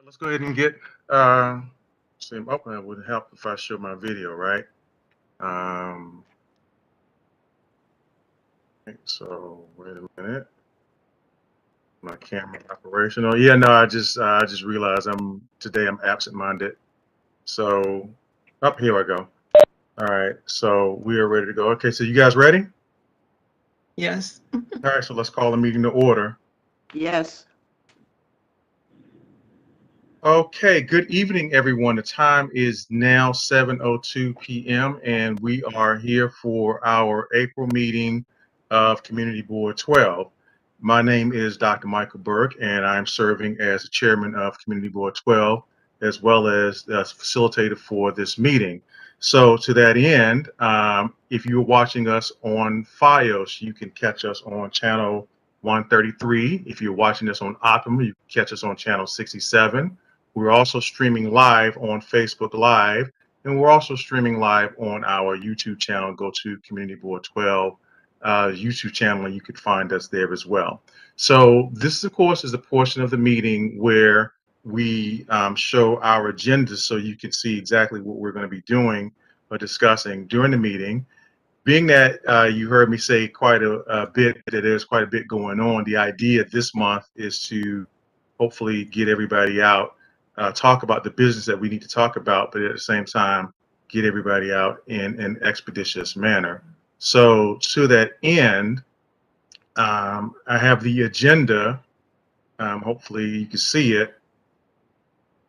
Let's go ahead and get, see, that would help if I show my video, right? Um, so wait a minute. My camera operational. Yeah, no, I just realized I'm absent-minded. So up here I go. All right, so we are ready to go. Okay, so you guys ready? Yes. All right, so let's call the meeting to order. Yes. Okay, good evening, everyone. The time is now 7:02 p.m. and we are here for our April meeting of Community Board 12. My name is Dr. Michael Burke, and I'm serving as the chairman of Community Board 12, as well as the facilitator for this meeting. So to that end, if you're watching us on Fios, you can catch us on channel 133. If you're watching us on Optima, you can catch us on channel 67. We're also streaming live on Facebook Live, and we're also streaming live on our YouTube channel. Go to Community Board 12 YouTube channel, and you could find us there as well. So this, of course, is a portion of the meeting where we show our agenda so you can see exactly what we're going to be doing or discussing during the meeting. Being that you heard me say quite a bit, that there's quite a bit going on, the idea this month is to hopefully get everybody out, talk about the business that we need to talk about, but at the same time, get everybody out in an expeditious manner. So to that end, I have the agenda. Hopefully you can see it.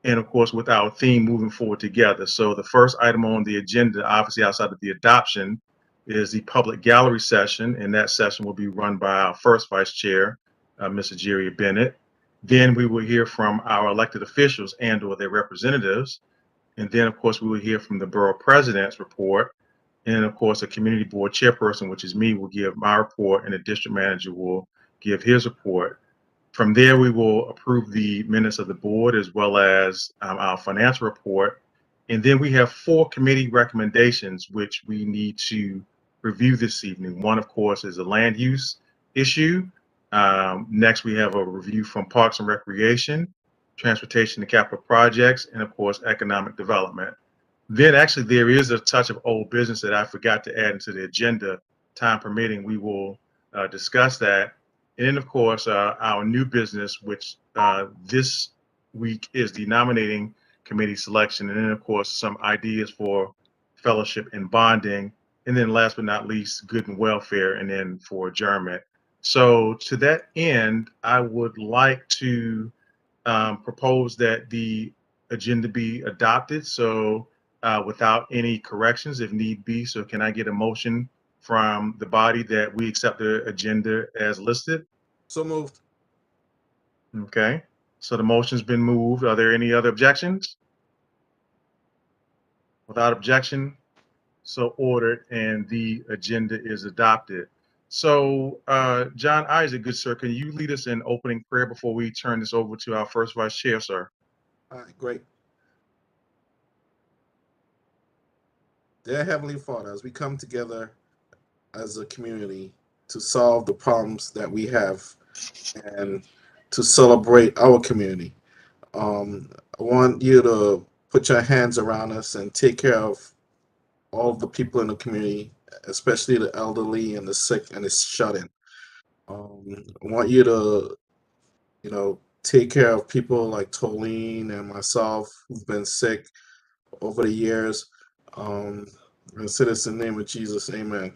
And of course, with our theme moving forward together. So the first item on the agenda, obviously outside of the adoption, is the public gallery session. And that session will be run by our first vice chair, Ms. Ajeria Bennett. Then we will hear from our elected officials and or their representatives. And then, of course, we will hear from the borough president's report. And of course, a community board chairperson, which is me, will give my report, and the district manager will give his report. From there, we will approve the minutes of the board as well as our financial report. And then we have 4 committee recommendations, which we need to review this evening. One, of course, is a land use issue. Next, we have a review from Parks and Recreation, Transportation and Capital Projects, and of course, Economic Development. Then actually there is a touch of old business that I forgot to add into the agenda. Time permitting, we will discuss that. And then of course, our new business, which this week is the nominating committee selection. And then of course, some ideas for fellowship and bonding. And then last but not least, good and welfare, and then for adjournment. So to that end, I would like to propose that the agenda be adopted. So without any corrections if need be. So can I get a motion from the body that we accept the agenda as listed? So moved. Okay, so the motion's been moved. Are there any other objections? Without objection, so ordered, and the agenda is adopted. So John Isaac, good sir, can you lead us in opening prayer before we turn this over to our first vice chair, sir? All right, great. Dear Heavenly Father, as we come together as a community to solve the problems that we have and to celebrate our community, I want you to put your hands around us and take care of all of the people in the community, especially the elderly and the sick and the shut-in. I want you to, take care of people like Tolene and myself who've been sick over the years. And say this in the name of Jesus, amen.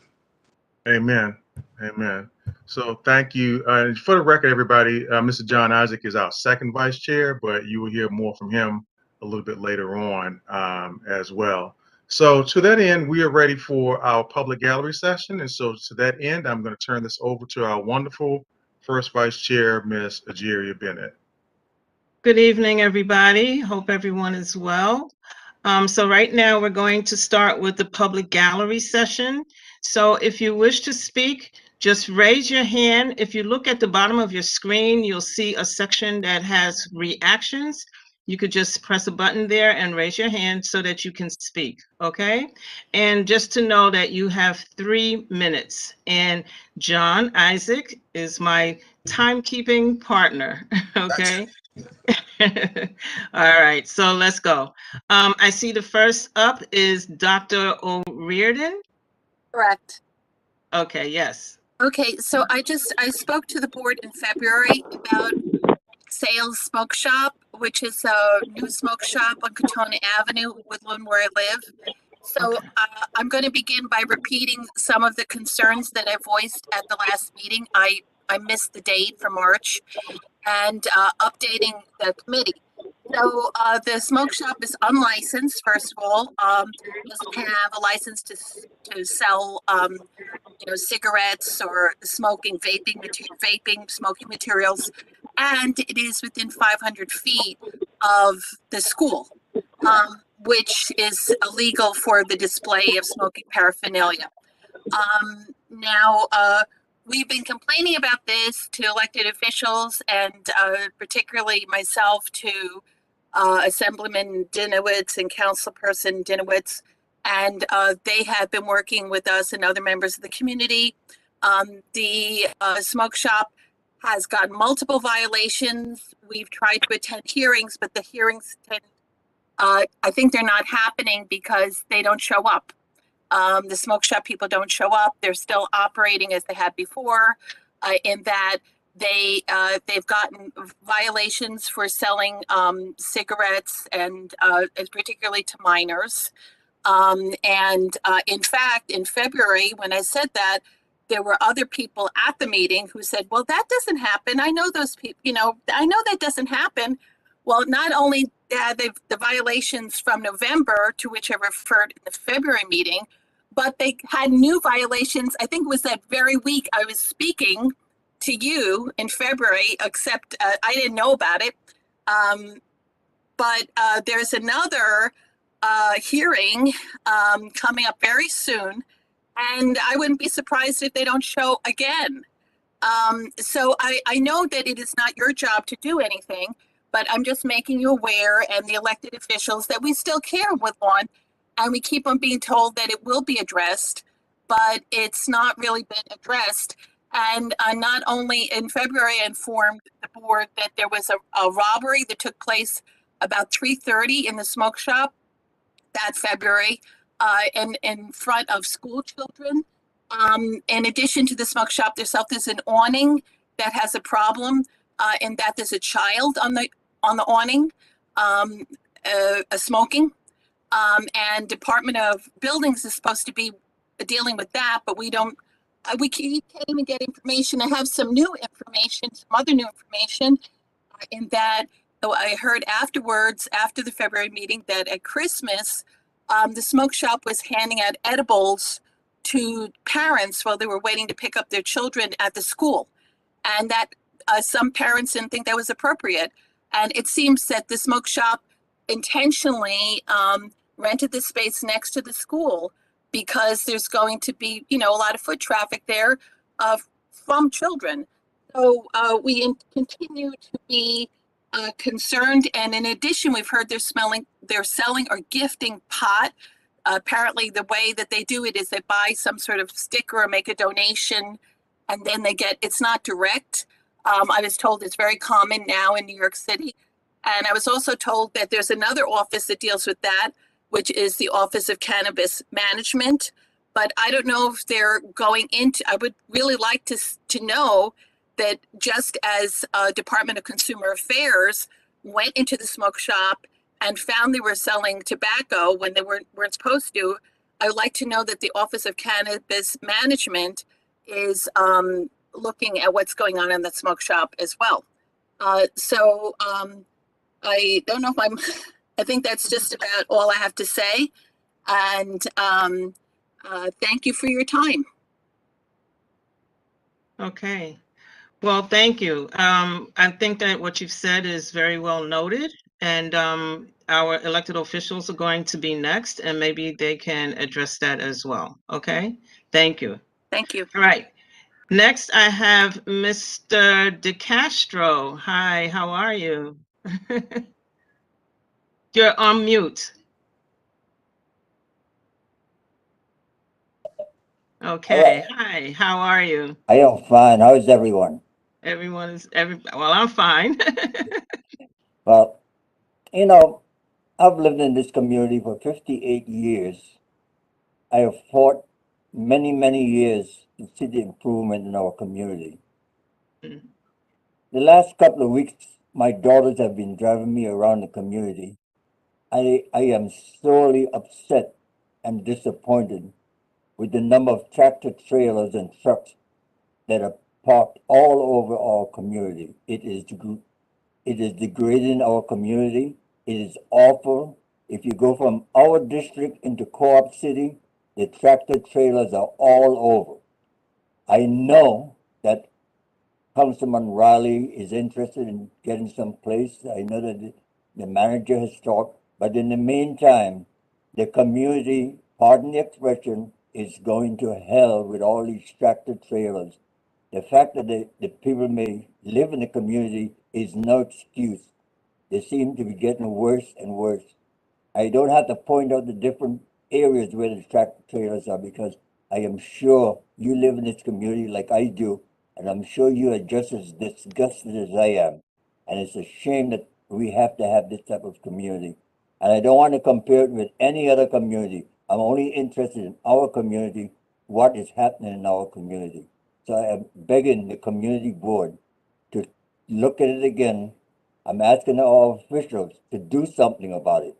Amen. Amen. So thank you. And for the record, everybody, Mr. John Isaac is our second vice chair, but you will hear more from him a little bit later on as well. So to that end, we are ready for our public gallery session. And so to that end, I'm going to turn this over to our wonderful first vice chair, Ms. Ajeria Bennett. Good evening, everybody. Hope everyone is well. So right now we're going to start with the public gallery session. So if you wish to speak, just raise your hand. If you look at the bottom of your screen, you'll see a section that has reactions. You could just press a button there and raise your hand so that you can speak, okay? And just to know that you have 3 minutes. And John Isaac is my timekeeping partner, okay? All right, so let's go. I see the first up is Dr. O'Riordan. Correct. Okay, yes. Okay, so I spoke to the board in February about Sales Smoke Shop, which is a new smoke shop on Katona Avenue, Woodland, where I live. So Okay. I'm going to begin by repeating some of the concerns that I voiced at the last meeting. I missed the date for March, and updating the committee. So the smoke shop is unlicensed, first of all. Doesn't have a license to sell cigarettes or vaping, smoking materials, and it is within 500 feet of the school, which is illegal for the display of smoking paraphernalia. Now, we've been complaining about this to elected officials and particularly myself to Assemblyman Dinowitz and Councilperson Dinowitz, and they have been working with us and other members of the community. The smoke shop has gotten multiple violations. We've tried to attend hearings, but the hearings I think they're not happening because they don't show up. The smoke shop people don't show up. They're still operating as they had before, in that they've gotten violations for selling cigarettes and particularly to minors. In fact, in February, when I said that, there were other people at the meeting who said, "Well, that doesn't happen. I know those people. I know that doesn't happen." Well, not only the violations from November, to which I referred in the February meeting, but they had new violations. I think it was that very week I was speaking to you in February, except I didn't know about it. But there's another hearing coming up very soon, and I wouldn't be surprised if they don't show again. So I know that it is not your job to do anything, but I'm just making you aware and the elected officials that we still care with one, and we keep on being told that it will be addressed, but it's not really been addressed. And not only in February, I informed the board that there was a robbery that took place about 3:30 in the smoke shop that February, in front of school children. In addition to the smoke shop itself, there's an awning that has a problem, in that there's a child on the awning, smoking. And Department of Buildings is supposed to be dealing with that, but we don't. We can't even get information. I have some new information, some other new information, in that I heard afterwards, after the February meeting, that at Christmas, the smoke shop was handing out edibles to parents while they were waiting to pick up their children at the school, and that some parents didn't think that was appropriate. And it seems that the smoke shop intentionally rented the space next to the school because there's going to be, a lot of foot traffic there from children. So we continue to be concerned. And in addition, we've heard they're selling or gifting pot. Apparently, the way that they do it is they buy some sort of sticker or make a donation, and then it's not direct. I was told it's very common now in New York City. And I was also told that there's another office that deals with that, which is the Office of Cannabis Management. But I don't know if they're going into, I would really like to know that just as Department of Consumer Affairs went into the smoke shop and found they were selling tobacco when they weren't supposed to, I would like to know that the Office of Cannabis Management is looking at what's going on in the smoke shop as well. So I don't know if I think that's just about all I have to say. And thank you for your time. Okay. Well, thank you. I think that what you've said is very well noted, and our elected officials are going to be next, and maybe they can address that as well. Okay. Thank you. Thank you. All right. Next, I have Mr. DeCastro. Hi, how are you? You're on mute. Okay. Hi, how are you? I am fine. How is everyone? Well, I'm fine. Well, you know, I've lived in this community for 58 years. I have fought many, many years to see the improvement in our community. Mm. The last couple of weeks, my daughters have been driving me around the community. I am sorely upset and disappointed with the number of tractor trailers and trucks that are parked all over our community. It is degrading our community. It is awful. If you go from our district into Co-op City, the tractor trailers are all over. I know that Councilman Riley is interested in getting some place. I know that the manager has talked, but in the meantime, the community, pardon the expression, is going to hell with all these tractor trailers. The fact that the people may live in the community is no excuse. They seem to be getting worse and worse. I don't have to point out the different areas where the tractor trailers are because I am sure you live in this community like I do, and I'm sure you are just as disgusted as I am. And it's a shame that we have to have this type of community. And I don't want to compare it with any other community. I'm only interested in our community, what is happening in our community. So I am begging the community board to look at it again. I'm asking our officials to do something about it.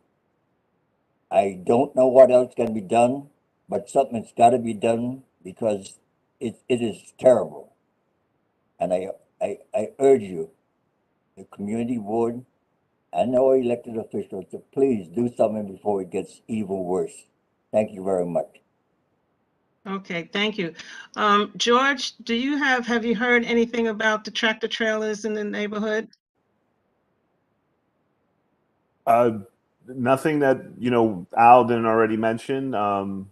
I don't know what else can be done, but something's got to be done because it is terrible. And I urge you, the community board and our elected officials, to please do something before it gets even worse. Thank you very much. Okay, thank you. George, have you heard anything about the tractor trailers in the neighborhood? Nothing that, Al didn't already mention.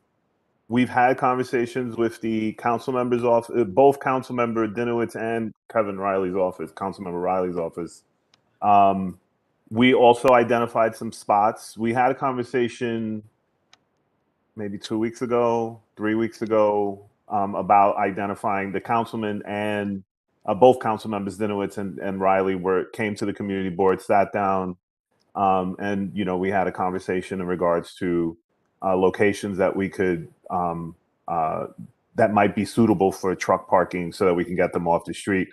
We've had conversations with the council members' office, both council member Dinowitz and Kevin Riley's office, council member Riley's office. We also identified some spots. We had a conversation maybe 2 weeks ago, 3 weeks ago, about identifying the councilman and both council members, Dinowitz and Riley, came to the community board, sat down, and we had a conversation in regards to locations that we could that might be suitable for truck parking, so that we can get them off the street.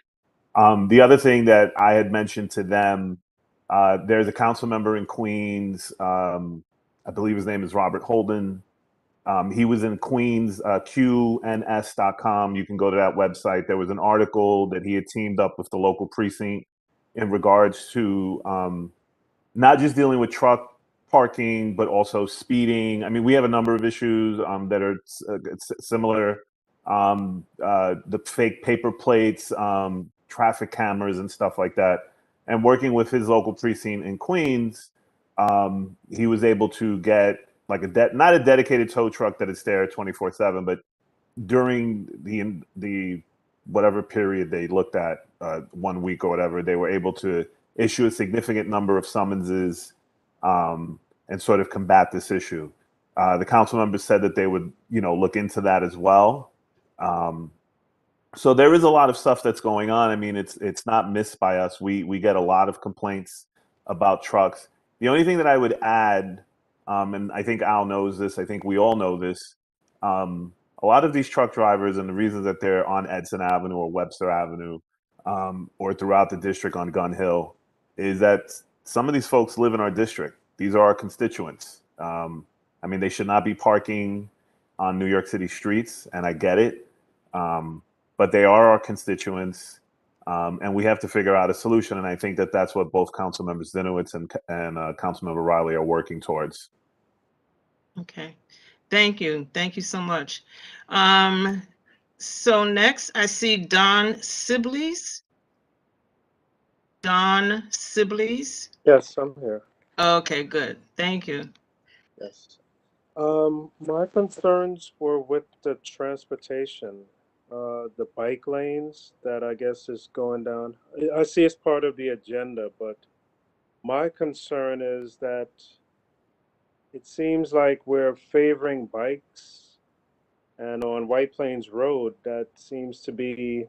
The other thing that I had mentioned to them, there's a council member in Queens. I believe his name is Robert Holden. He was in Queens, qns.com. You can go to that website. There was an article that he had teamed up with the local precinct in regards to not just dealing with truck parking, but also speeding. I mean, we have a number of issues that are similar. The fake paper plates, traffic cameras, and stuff like that. And working with his local precinct in Queens, he was able to get like not a dedicated tow truck that is there 24/7, but during the whatever period they looked at, 1 week or whatever, they were able to issue a significant number of summonses, and sort of combat this issue. The council members said that they would, look into that as well. So there is a lot of stuff that's going on. I mean, it's not missed by us. We get a lot of complaints about trucks. The only thing that I would add, and I think Al knows this, I think we all know this, a lot of these truck drivers, and the reasons that they're on Edson Avenue or Webster Avenue, or throughout the district on Gun Hill, is that some of these folks live in our district. These are our constituents. I mean, they should not be parking on New York City streets, and I get it. But they are our constituents, and we have to figure out a solution. And I think that that's what both council members Dinowitz and council member Riley are working towards. Okay, thank you. Thank you so much. So next I see Don Sibley's. Don Sibley's. Yes, I'm here. Okay, good. Thank you. Yes. My concerns were with the transportation, the bike lanes that I guess is going down. I see it's part of the agenda, but my concern is that it seems like we're favoring bikes, and on White Plains Road, that seems to be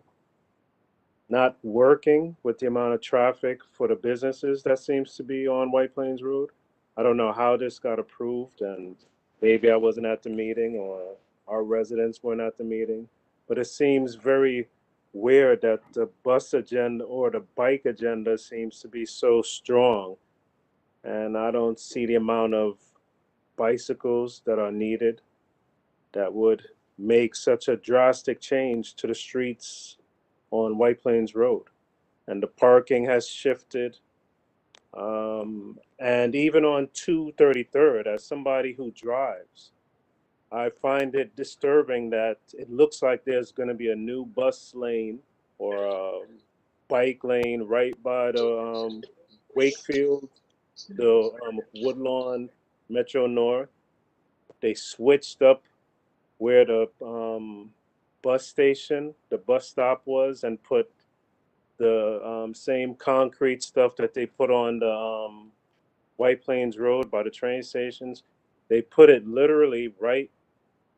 not working with the amount of traffic for the businesses that seems to be on White Plains Road. I don't know how this got approved, and maybe I wasn't at the meeting or our residents weren't at the meeting, but it seems very weird that the bus agenda or the bike agenda seems to be so strong, and I don't see the amount of bicycles that are needed that would make such a drastic change to the streets on White Plains Road. And the parking has shifted. And even on 233rd, as somebody who drives, I find it disturbing that it looks like there's going to be a new bus lane or a bike lane right by the Wakefield, the Woodlawn Metro North. They switched up where the bus station, the bus stop was, and put the same concrete stuff that they put on the White Plains Road by the train stations. They put it literally right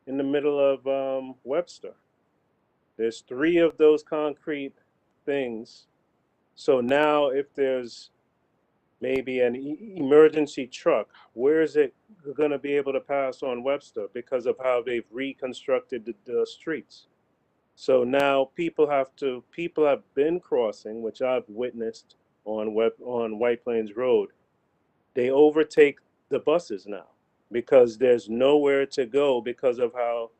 in the middle of Webster. There's 3 of those concrete things. So now if there's maybe an emergency truck, where is it going to be able to pass on Webster because of how they've reconstructed the streets? So now people have been crossing, which I've witnessed on White Plains Road. They overtake the buses now because there's nowhere to go because of how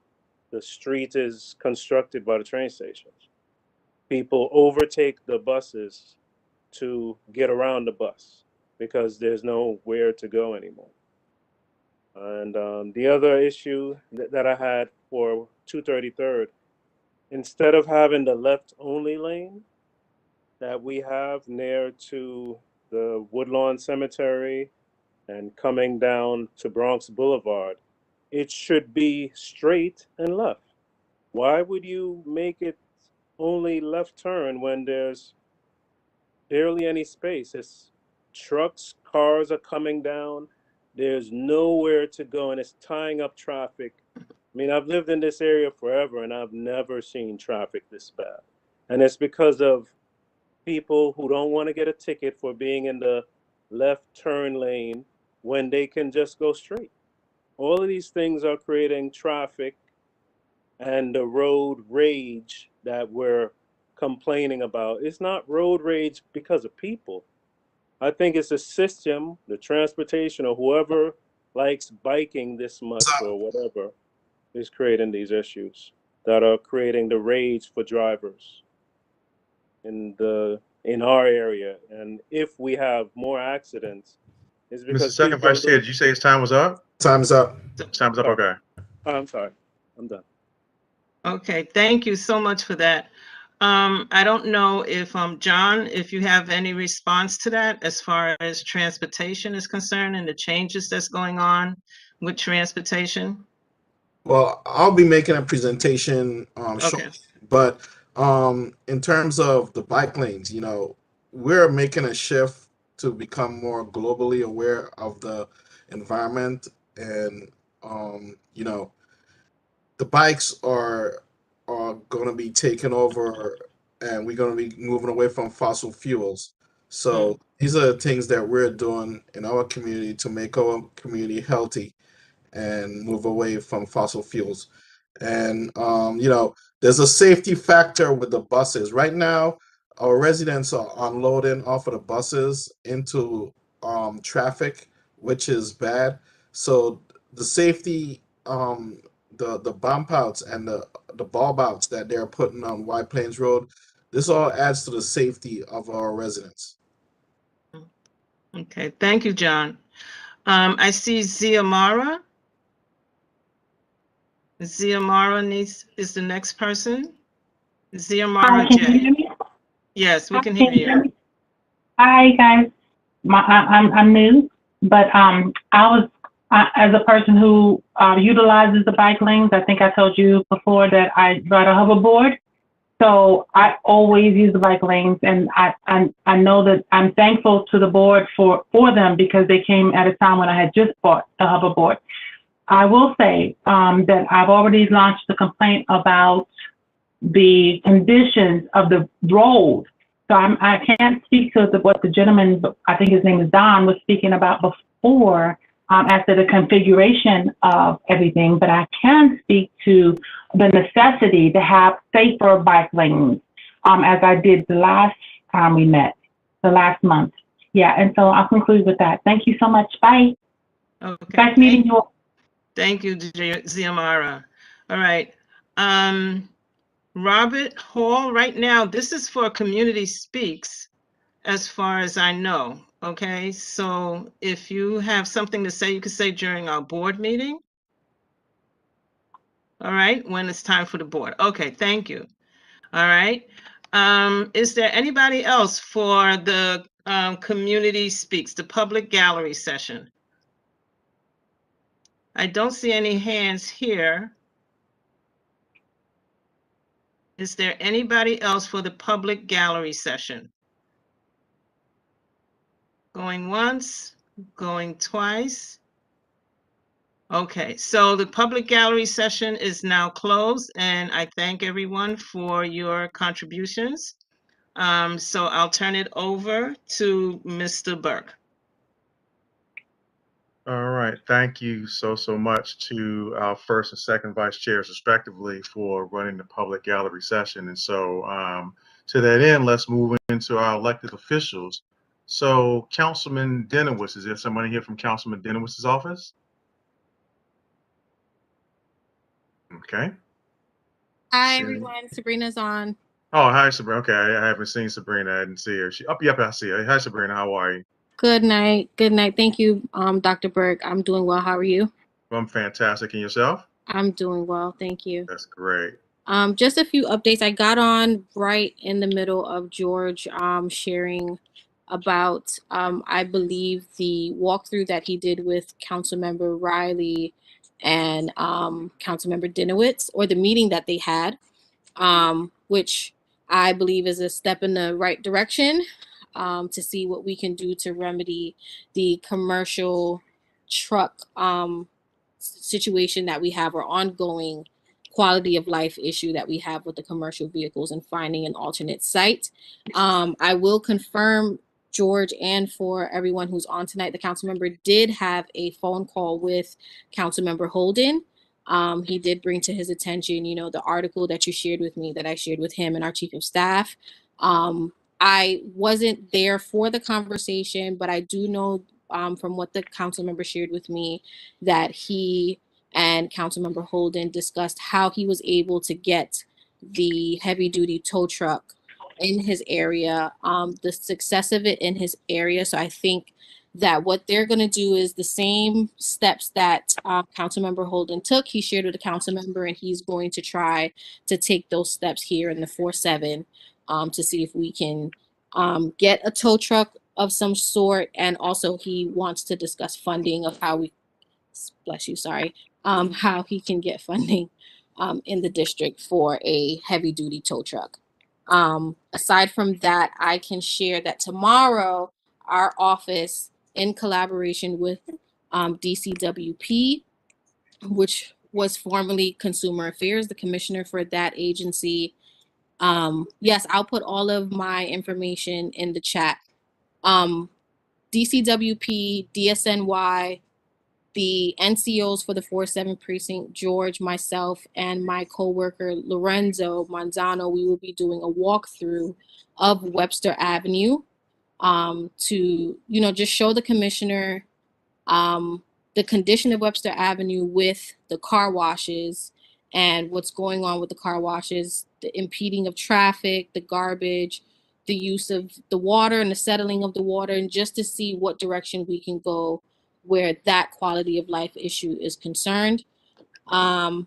the street is constructed by the train stations. People overtake the buses to get around the bus because there's nowhere to go anymore. And the other issue that I had for 233rd, instead of having the left only lane that we have near to the Woodlawn Cemetery and coming down to Bronx Boulevard, it should be straight and left. Why would you make it only left turn when there's barely any space? It's trucks, cars are coming down. There's nowhere to go, and it's tying up traffic. I mean, I've lived in this area forever, and I've never seen traffic this bad. And it's because of people who don't want to get a ticket for being in the left turn lane when they can just go straight. All of these things are creating traffic and the road rage that we're complaining about. It's not road rage because of people. I think it's a system, the transportation, or whoever likes biking this much or whatever is creating these issues that are creating the rage for drivers in our area. And if we have more accidents, it's Mr. because Second Vice Chair, did you say his time was up? Time's up. Time's up. Okay. Oh, I'm sorry. I'm done. Okay, thank you so much for that. I don't know if John, if you have any response to that as far as transportation is concerned and the changes that's going on with transportation. Well, I'll be making a presentation shortly, but in terms of the bike lanes, we're making a shift to become more globally aware of the environment, and the bikes are going to be taken over, and we're going to be moving away from fossil fuels. So these are the things that we're doing in our community to make our community healthy and move away from fossil fuels. And there's a safety factor with the buses. Right now, our residents are unloading off of the buses into traffic, which is bad. So the safety, the bump outs and the bulb outs that they're putting on White Plains Road, this all adds to the safety of our residents. Okay, thank you, John. I see Ziamara. Ziamara is the next person. Ziamara Can J. you hear me? Yes, we can hear you. Hi guys, I'm new, but I was as a person who utilizes the bike lanes. I think I told you before that I ride a hoverboard, so I always use the bike lanes, and I know that I'm thankful to the board for them because they came at a time when I had just bought a hoverboard. I will say that I've already launched a complaint about the conditions of the road. So I can't speak to what the gentleman, I think his name is Don, was speaking about before, as to the configuration of everything, but I can speak to the necessity to have safer bike lanes, as I did the last time we met, the last month. Yeah, and so I'll conclude with that. Thank you so much. Bye. Okay. Nice meeting you all. Thank you, Ziamara. All right. Robert Hall, right now, this is for Community Speaks, as far as I know. Okay, so if you have something to say, you can say during our board meeting. All right, when it's time for the board. Okay, thank you. All right. Is there anybody else for the Community Speaks, the public gallery session? I don't see any hands here. Is there anybody else for the public gallery session? Going once, going twice. Okay, so the public gallery session is now closed, and I thank everyone for your contributions. So I'll turn it over to Mr. Burke. All right. Thank you so much to our first and second vice chairs, respectively, for running the public gallery session. And so to that end, let's move into our elected officials. So Councilman Denowitz, is there somebody here from Councilman Denowitz's office? Okay. Hi, everyone. Sabrina's on. Oh, hi, Sabrina. Okay, I haven't seen Sabrina. I didn't see her. Yep, I see her. Hi, Sabrina. How are you? Good night. Good night. Thank you, Dr. Burke. I'm doing well. How are you? I'm fantastic. And yourself? I'm doing well. Thank you. That's great. Just a few updates. I got on right in the middle of George sharing about, I believe, the walkthrough that he did with Councilmember Riley and Councilmember Dinowitz, or the meeting that they had, which I believe is a step in the right direction, to see what we can do to remedy the commercial truck situation that we have, or ongoing quality of life issue that we have with the commercial vehicles, and finding an alternate site. I will confirm, George, and for everyone who's on tonight, the council member did have a phone call with Councilmember Holden. He did bring to his attention, the article that you shared with me, that I shared with him and our chief of staff. I wasn't there for the conversation, but I do know from what the council member shared with me that he and Councilmember Holden discussed how he was able to get the heavy duty tow truck in his area, the success of it in his area. So I think that what they're going to do is the same steps that Councilmember Holden took. He shared with the council member, and he's going to try to take those steps here in the 4-7 to see if we can get a tow truck of some sort. And also he wants to discuss funding of how we, bless you, sorry, how he can get funding in the district for a heavy duty tow truck. Aside from that, I can share that tomorrow our office, in collaboration with DCWP, which was formerly Consumer Affairs, the commissioner for that agency. Yes, I'll put all of my information in the chat. DCWP, DSNY, the NCOs for the 4-7 precinct, George, myself, and my coworker Lorenzo Manzano, we will be doing a walkthrough of Webster Avenue to, just show the commissioner the condition of Webster Avenue with the car washes and what's going on with the car washes, the impeding of traffic, the garbage, the use of the water and the settling of the water, and just to see what direction we can go where that quality of life issue is concerned. Sorry.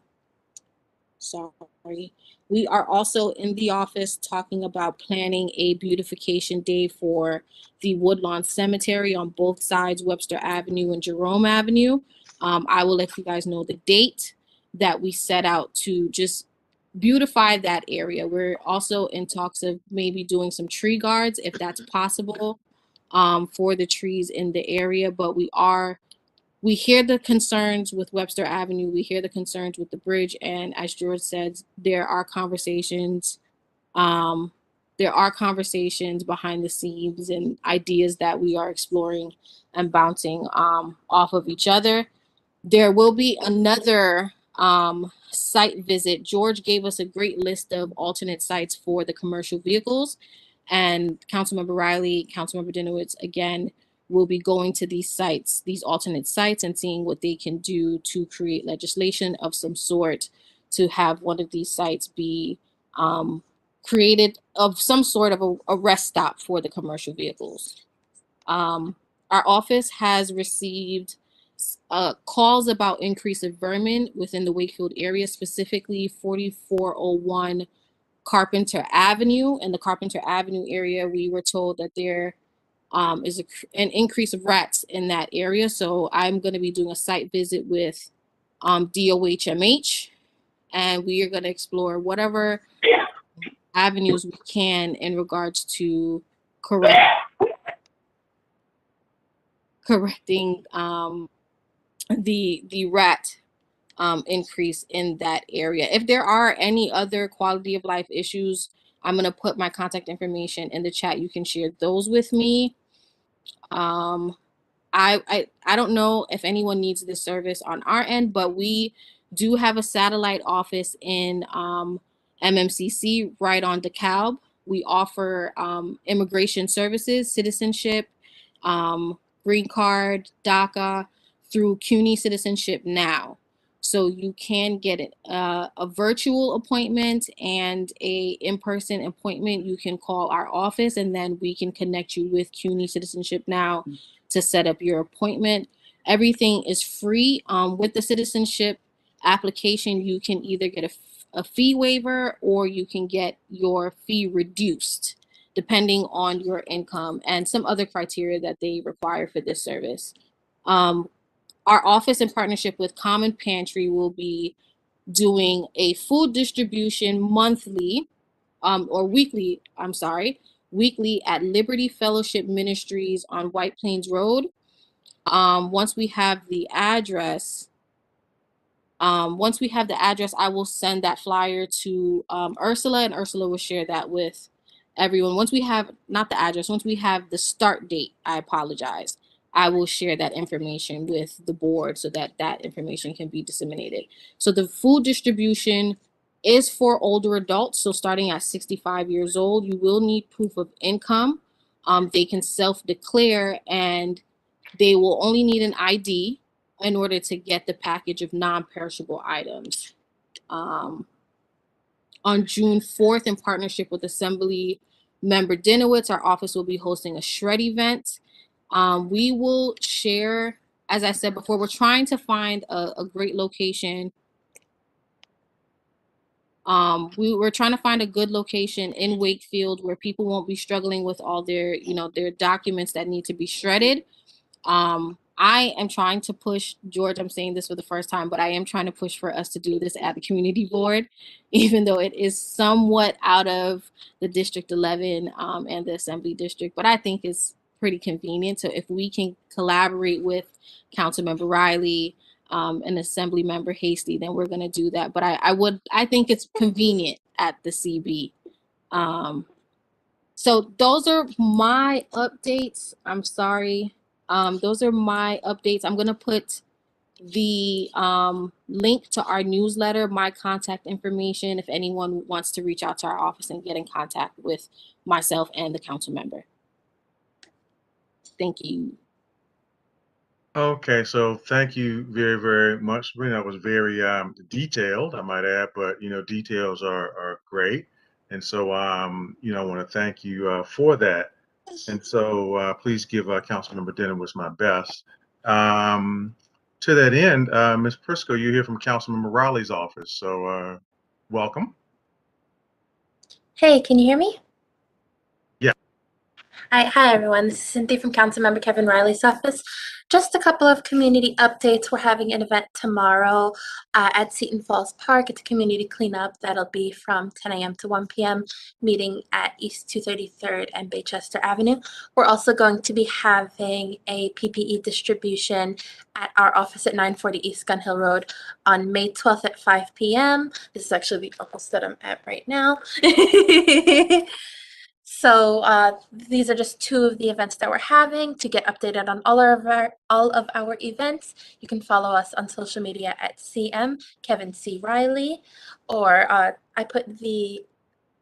We are also in the office talking about planning a beautification day for the Woodlawn Cemetery on both sides, Webster Avenue and Jerome Avenue. I will let you guys know the date that we set out to just beautify that area. We're also in talks of maybe doing some tree guards, if that's possible, for the trees in the area, but we are we hear the concerns with Webster Avenue, we hear the concerns with the bridge, and as George said, there are conversations behind the scenes and ideas that we are exploring and bouncing off of each other. There will be another site visit. George gave us a great list of alternate sites for the commercial vehicles, and Councilmember Riley, Councilmember Dinowitz, again, will be going to these sites, these alternate sites, and seeing what they can do to create legislation of some sort to have one of these sites be created of some sort of a rest stop for the commercial vehicles. Our office has received calls about increase of vermin within the Wakefield area, specifically 4401 Carpenter Avenue. In the Carpenter Avenue area, we were told that there is an increase of rats in that area. So I'm going to be doing a site visit with DOHMH, and we are going to explore whatever avenues we can in regards to correcting the rat increase in that area. If there are any other quality of life issues, I'm going to put my contact information in the chat. You can share those with me. I don't know if anyone needs this service on our end, but we do have a satellite office in MMCC right on DeKalb. We offer immigration services, citizenship, green card, DACA through CUNY Citizenship Now. So you can get a virtual appointment and a in-person appointment. You can call our office, and then we can connect you with CUNY Citizenship Now to set up your appointment. Everything is free. With the citizenship application, you can either get a fee waiver or you can get your fee reduced depending on your income and some other criteria that they require for this service. Our office, in partnership with Common Pantry, will be doing a food distribution monthly or weekly, weekly at Liberty Fellowship Ministries on White Plains Road. Once we have the address, I will send that flyer to Ursula, and Ursula will share that with everyone. Once we have, not the address, once we have the start date, I apologize, I will share that information with the board so that that information can be disseminated. So the food distribution is for older adults. So starting at 65 years old, you will need proof of income. They can self-declare, and they will only need an ID in order to get the package of non-perishable items. On June 4th, in partnership with Assembly Member Dinowitz, our office will be hosting a shred event. We will share, as I said before, we're trying to find a great location. We were trying to find a good location in Wakefield where people won't be struggling with all their, their documents that need to be shredded. I am trying to push, George, I'm saying this for the first time, but I am trying to push for us to do this at the community board, even though it is somewhat out of the District 11 and the Assembly District, but I think it's pretty convenient. So if we can collaborate with Councilmember Riley and Assembly Member Hasty, then we're going to do that. But I think it's convenient at the CB. So those are my updates. I'm sorry. Those are my updates. I'm going to put the link to our newsletter, my contact information, if anyone wants to reach out to our office and get in contact with myself and the council member. Thank you. Okay, so thank you very, very much. That was very detailed, I might add, but details are great, and so I want to thank you for that. And so please give Councilmember Dinowitz my best. To that end, Ms. Prisco, you're here from Councilmember Riley's office, so welcome. Hey, can you hear me? Yeah. Hi everyone. This is Cynthia from Councilmember Kevin Riley's office. Just a couple of community updates. We're having an event tomorrow at Seton Falls Park. It's a community cleanup that'll be from 10 a.m. to 1 p.m. meeting at East 233rd and Baychester Avenue. We're also going to be having a PPE distribution at our office at 940 East Gun Hill Road on May 12th at 5 p.m. This is actually the office that I'm at right now. So these are just two of the events that we're having. To get updated on all of our events, you can follow us on social media at CM Kevin C. Riley, or I put the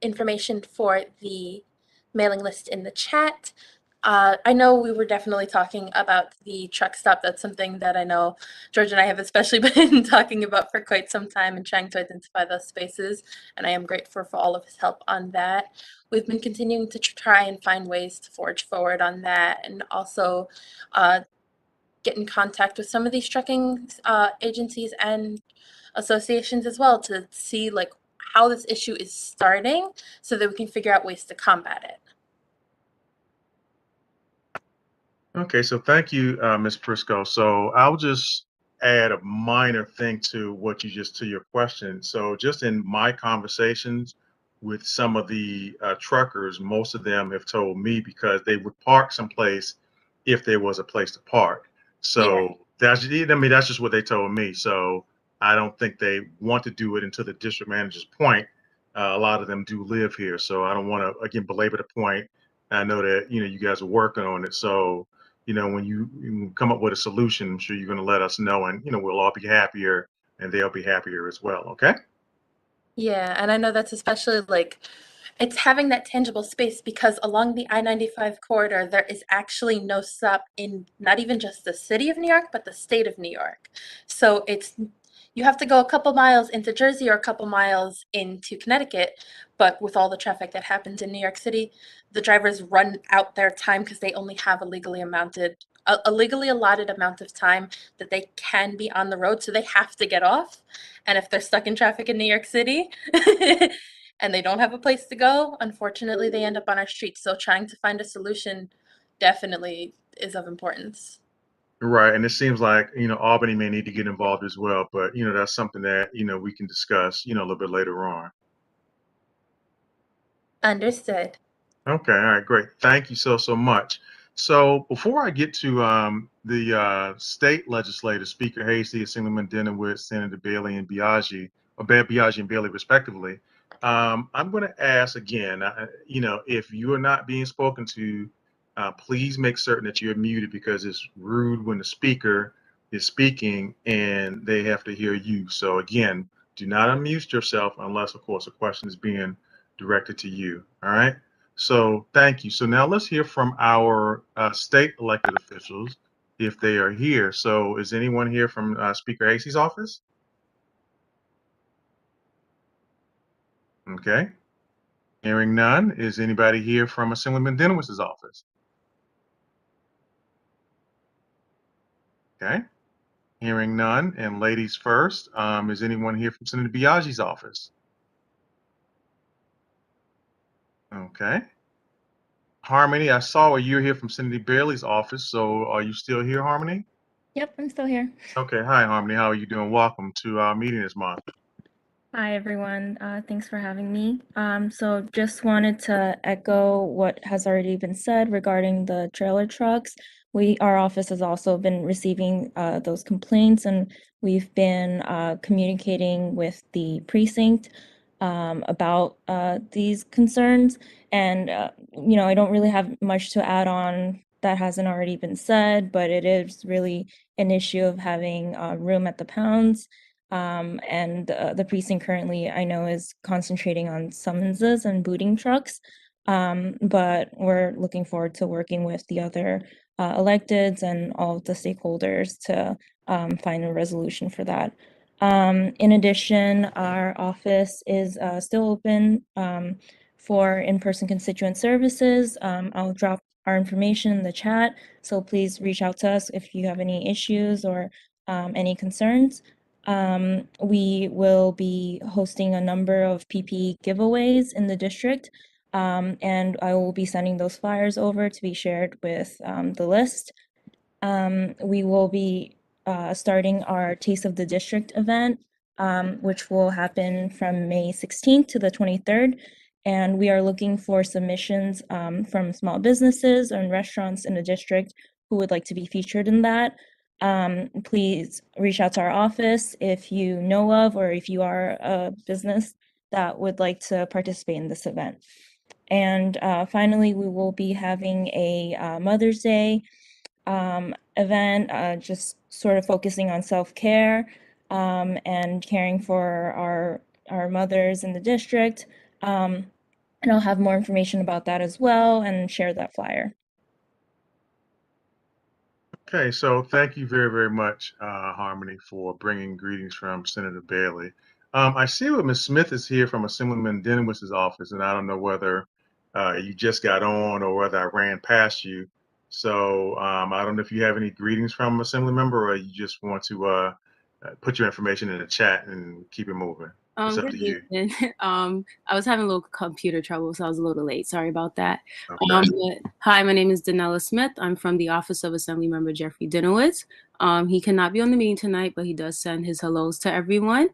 information for the mailing list in the chat. I know we were definitely talking about the truck stop. That's something that I know George and I have especially been talking about for quite some time and trying to identify those spaces. And I am grateful for all of his help on that. We've been continuing to try and find ways to forge forward on that, and also get in contact with some of these trucking agencies and associations as well to see like how this issue is starting so that we can figure out ways to combat it. Okay, so thank you, Ms. Prisco. So I'll just add a minor thing to what you just to your question. So just in my conversations with some of the truckers, most of them have told me because they would park someplace if there was a place to park. So that's that's just what they told me. So I don't think they want to do it until the district manager's point. A lot of them do live here, so I don't want to again belabor the point. I know that you guys are working on it, so when you come up with a solution, I'm sure you're going to let us know, and we'll all be happier, and they'll be happier as well. Okay. Yeah, and I know that's especially like it's having that tangible space because along the I-95 corridor, there is actually no stop in not even just the city of New York, but the state of New York. So you have to go a couple miles into Jersey or a couple miles into Connecticut, but with all the traffic that happens in New York City, the drivers run out their time because they only have a legally allotted amount of time that they can be on the road, so they have to get off. And if they're stuck in traffic in New York City and they don't have a place to go, unfortunately, they end up on our streets. So trying to find a solution definitely is of importance. Right, and it seems like Albany may need to get involved as well, but that's something that we can discuss a little bit later on. Understood. Okay, all right, great. Thank you so much. So before I get to the state legislators, Speaker Hasty, Assemblyman Denowitz, Senator Bailey, and Biaggi, or Biaggi and Bailey, respectively, I'm going to ask again. If you are not being spoken to, please make certain that you're muted because it's rude when the speaker is speaking and they have to hear you. So again, do not unmute yourself unless, of course, a question is being directed to you. All right. So thank you. So now let's hear from our state elected officials if they are here. So is anyone here from Speaker Hasey's office? Okay. Hearing none. Is anybody here from Assemblyman Denowitz's office? Okay. Hearing none. And ladies first, is anyone here from Senator Biaggi's office? Okay. Harmony, I saw you're here from Senator Bailey's office. So are you still here, Harmony? Yep, I'm still here. Okay. Hi, Harmony. How are you doing? Welcome to our meeting this month. Hi, everyone. Thanks for having me. So just wanted to echo what has already been said regarding the trailer trucks. Our office has also been receiving those complaints, and we've been communicating with the precinct about these concerns. And, I don't really have much to add on that hasn't already been said, but it is really an issue of having room at the pounds. And the precinct currently, I know, is concentrating on summonses and booting trucks. But we're looking forward to working with the other electeds and all of the stakeholders to find a resolution for that. In addition, our office is still open for in-person constituent services. I'll drop our information in the chat, so please reach out to us if you have any issues or any concerns. We will be hosting a number of PPE giveaways in the district. And I will be sending those flyers over to be shared with the list. We will be starting our Taste of the District event, which will happen from May 16th to the 23rd. And we are looking for submissions from small businesses and restaurants in the district who would like to be featured in that. Please reach out to our office if you know of or if you are a business that would like to participate in this event. And finally, we will be having a Mother's Day event, just sort of focusing on self-care and caring for our mothers in the district. And I'll have more information about that as well and share that flyer. Okay, so thank you very, very much, Harmony, for bringing greetings from Senator Bailey. I see that Ms. Smith is here from Assemblyman Denowitz's office, and I don't know whether you just got on or whether I ran past you. So I don't know if you have any greetings from Assembly member or you just want to put your information in the chat and keep it moving. It's up to you. I was having a little computer trouble, so I was a little late. Sorry about that. Okay. Hi, my name is Danella Smith. I'm from the office of Assemblymember Jeffrey Dinowitz. He cannot be on the meeting tonight, but he does send his hellos to everyone.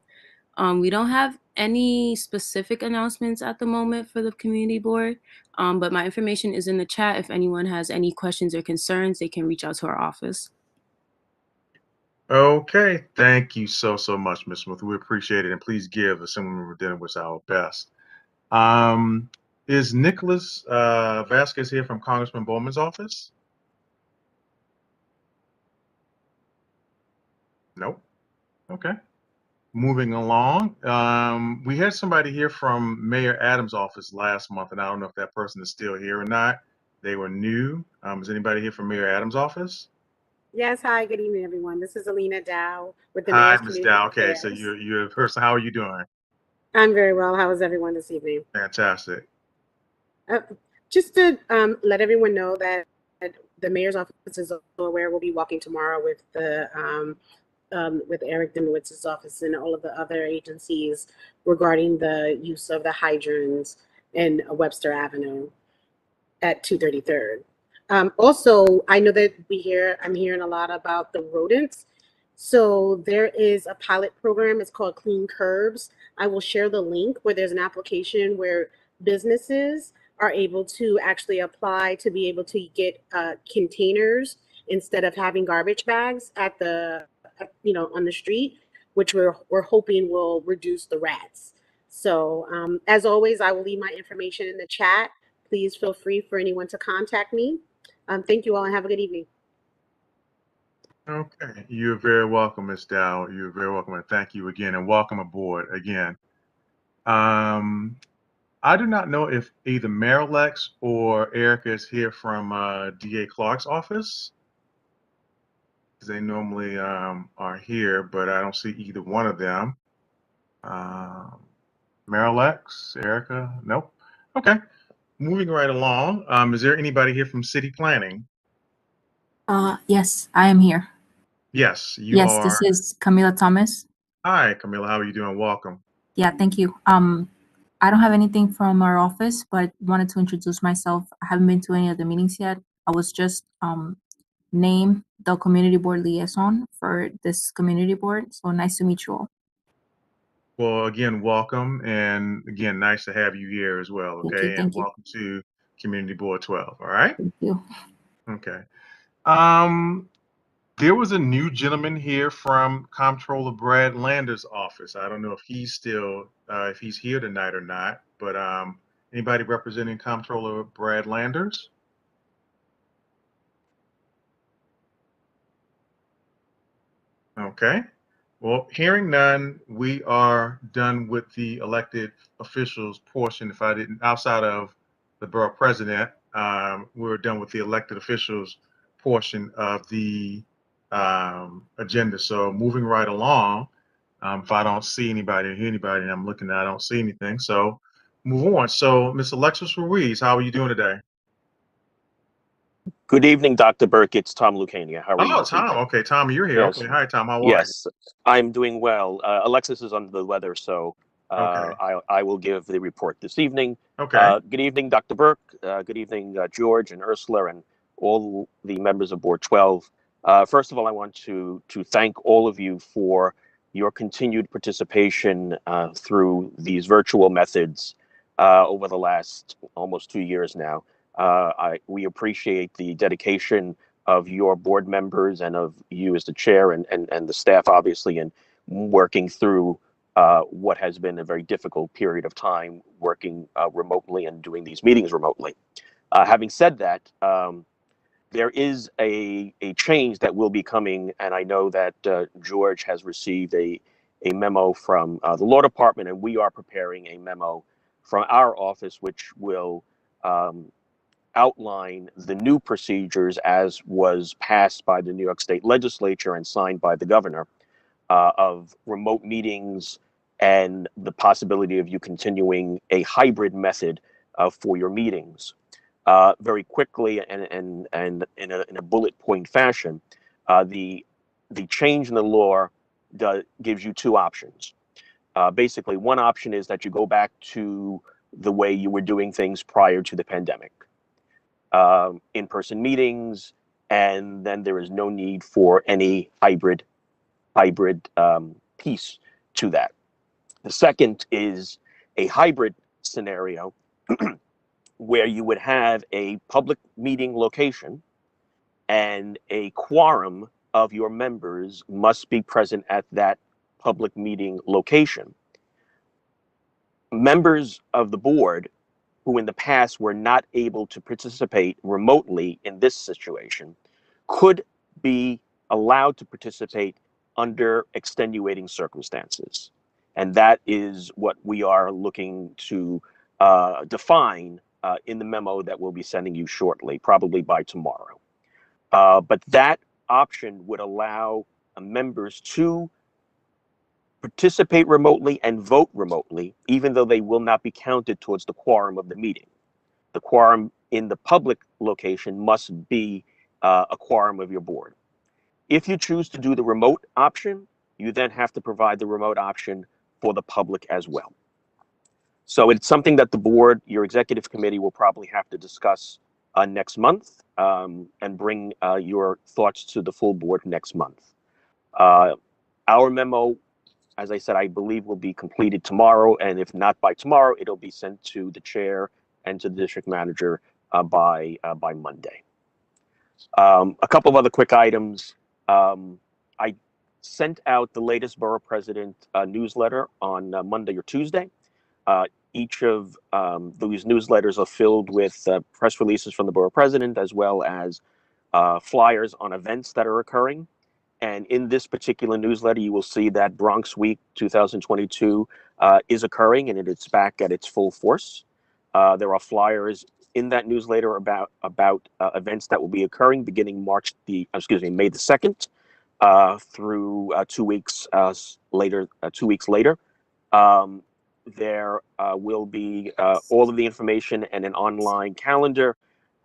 We don't have any specific announcements at the moment for the community board, but my information is in the chat. If anyone has any questions or concerns, they can reach out to our office. Okay, thank you so much, Ms. Smith. We appreciate it, and please give Assemblymember Dinowitz our best. Is Nicholas Vasquez here from Congressman Bowman's office? Nope. Okay. Moving along, we had somebody here from Mayor Adams' office last month, and I don't know if that person is still here or not. They were new. Is anybody here from Mayor Adams' office? Yes, hi, good evening, everyone. This is Alina Dow with the Hi, Mayor's Ms. Community Dow. Okay, Affairs. so you're a person. How are you doing? I'm very well. How is everyone this evening? Fantastic. Just to let everyone know that the Mayor's office is also aware we'll be walking tomorrow with Eric Dimowitz's office and all of the other agencies regarding the use of the hydrants in Webster Avenue at 233rd. Also, I know that I'm hearing a lot about the rodents. So there is a pilot program. It's called Clean Curbs. I will share the link where there's an application where businesses are able to actually apply to be able to get containers instead of having garbage bags at the, on the street, which we're hoping will reduce the rats. So as always, I will leave my information in the chat. Please feel free for anyone to contact me. Thank you all and have a good evening. Okay, you're very welcome, Ms. Dow. You're very welcome, and thank you again, and welcome aboard again. I do not know if either Marilex or Erica is here from DA Clark's office, because they normally are here, but I don't see either one of them. Marilex, Erica, nope. Okay, moving right along. Is there anybody here from City Planning? Yes, I am here. Yes, you Yes, are. this is Camila Thomas. Hi, Camila. How are you doing? Welcome. Yeah, thank you. I don't have anything from our office, but wanted to introduce myself. I haven't been to any of the meetings yet. I was just named the community board liaison for this community board. So nice to meet you all. Well, again, welcome, and again, nice to have you here as well. Okay, Thank you. Welcome to Community Board 12. All right. Thank you. Okay. There was a new gentleman here from Comptroller Brad Lander's office. I don't know if he's still, if he's here tonight or not, but anybody representing Comptroller Brad Landers? Okay. Well, hearing none, we are done with the elected officials portion. If I didn't, outside of the borough president, we're done with the elected officials portion of the agenda. So moving right along, if I don't see anybody or hear anybody, and I'm looking, I don't see anything. So move on. So Ms. Alexis Ruiz, how are you doing today? Good evening, Dr. Burke. It's Tom Lucania. How are you? Oh, Tom. Okay, Tom, you're here. Yes. Okay. Hi, Tom. How are you? Yes, I'm doing well. Alexis is under the weather, so Okay. I will give the report this evening. Okay. Good evening, Dr. Burke. Good evening, George and Ursula and all the members of Board 12. First of all, I want to thank all of you for your continued participation through these virtual methods over the last almost 2 years now. We appreciate the dedication of your board members and of you as the chair and the staff, obviously, in working through what has been a very difficult period of time working remotely and doing these meetings remotely. Having said that, there is a change that will be coming, and I know that George has received a memo from the law department, and we are preparing a memo from our office, which will outline the new procedures as was passed by the New York State Legislature and signed by the governor of remote meetings and the possibility of you continuing a hybrid method for your meetings. Very quickly and in a bullet point fashion, the change in the law gives you two options. Basically, one option is that you go back to the way you were doing things prior to the pandemic, in-person meetings, and then there is no need for any hybrid piece to that. The second is a hybrid scenario where you would have a public meeting location and a quorum of your members must be present at that public meeting location. Members of the board who in the past were not able to participate remotely in this situation could be allowed to participate under extenuating circumstances. And that is what we are looking to define in the memo that we'll be sending you shortly, probably by tomorrow. But that option would allow members to participate remotely and vote remotely, even though they will not be counted towards the quorum of the meeting. The quorum in the public location must be a quorum of your board. If you choose to do the remote option, you then have to provide the remote option for the public as well. So it's something that the board, your executive committee, will probably have to discuss next month and bring your thoughts to the full board next month. Our memo, as I said, I believe will be completed tomorrow, and if not by tomorrow, it'll be sent to the chair and to the district manager by Monday. A couple of other quick items. I sent out the latest borough president newsletter on Monday or Tuesday. Each of those newsletters are filled with press releases from the borough president, as well as flyers on events that are occurring. And in this particular newsletter, you will see that Bronx Week 2022 is occurring, and it's back at its full force. There are flyers in that newsletter about events that will be occurring beginning May the 2nd through 2 weeks later. 2 weeks later, there will be all of the information and an online calendar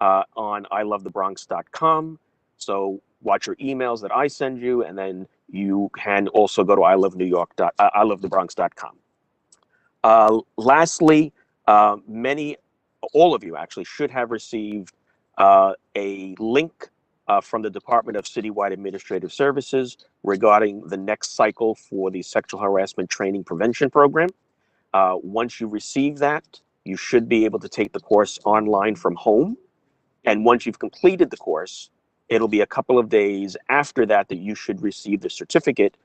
on ilovethebronx.com. So watch your emails that I send you, and then you can also go to ilovethebronx.com. Lastly, all of you actually should have received a link from the Department of Citywide Administrative Services regarding the next cycle for the Sexual Harassment Training Prevention Program. Once you receive that, you should be able to take the course online from home. And once you've completed the course, it'll be a couple of days after that you should receive the certificate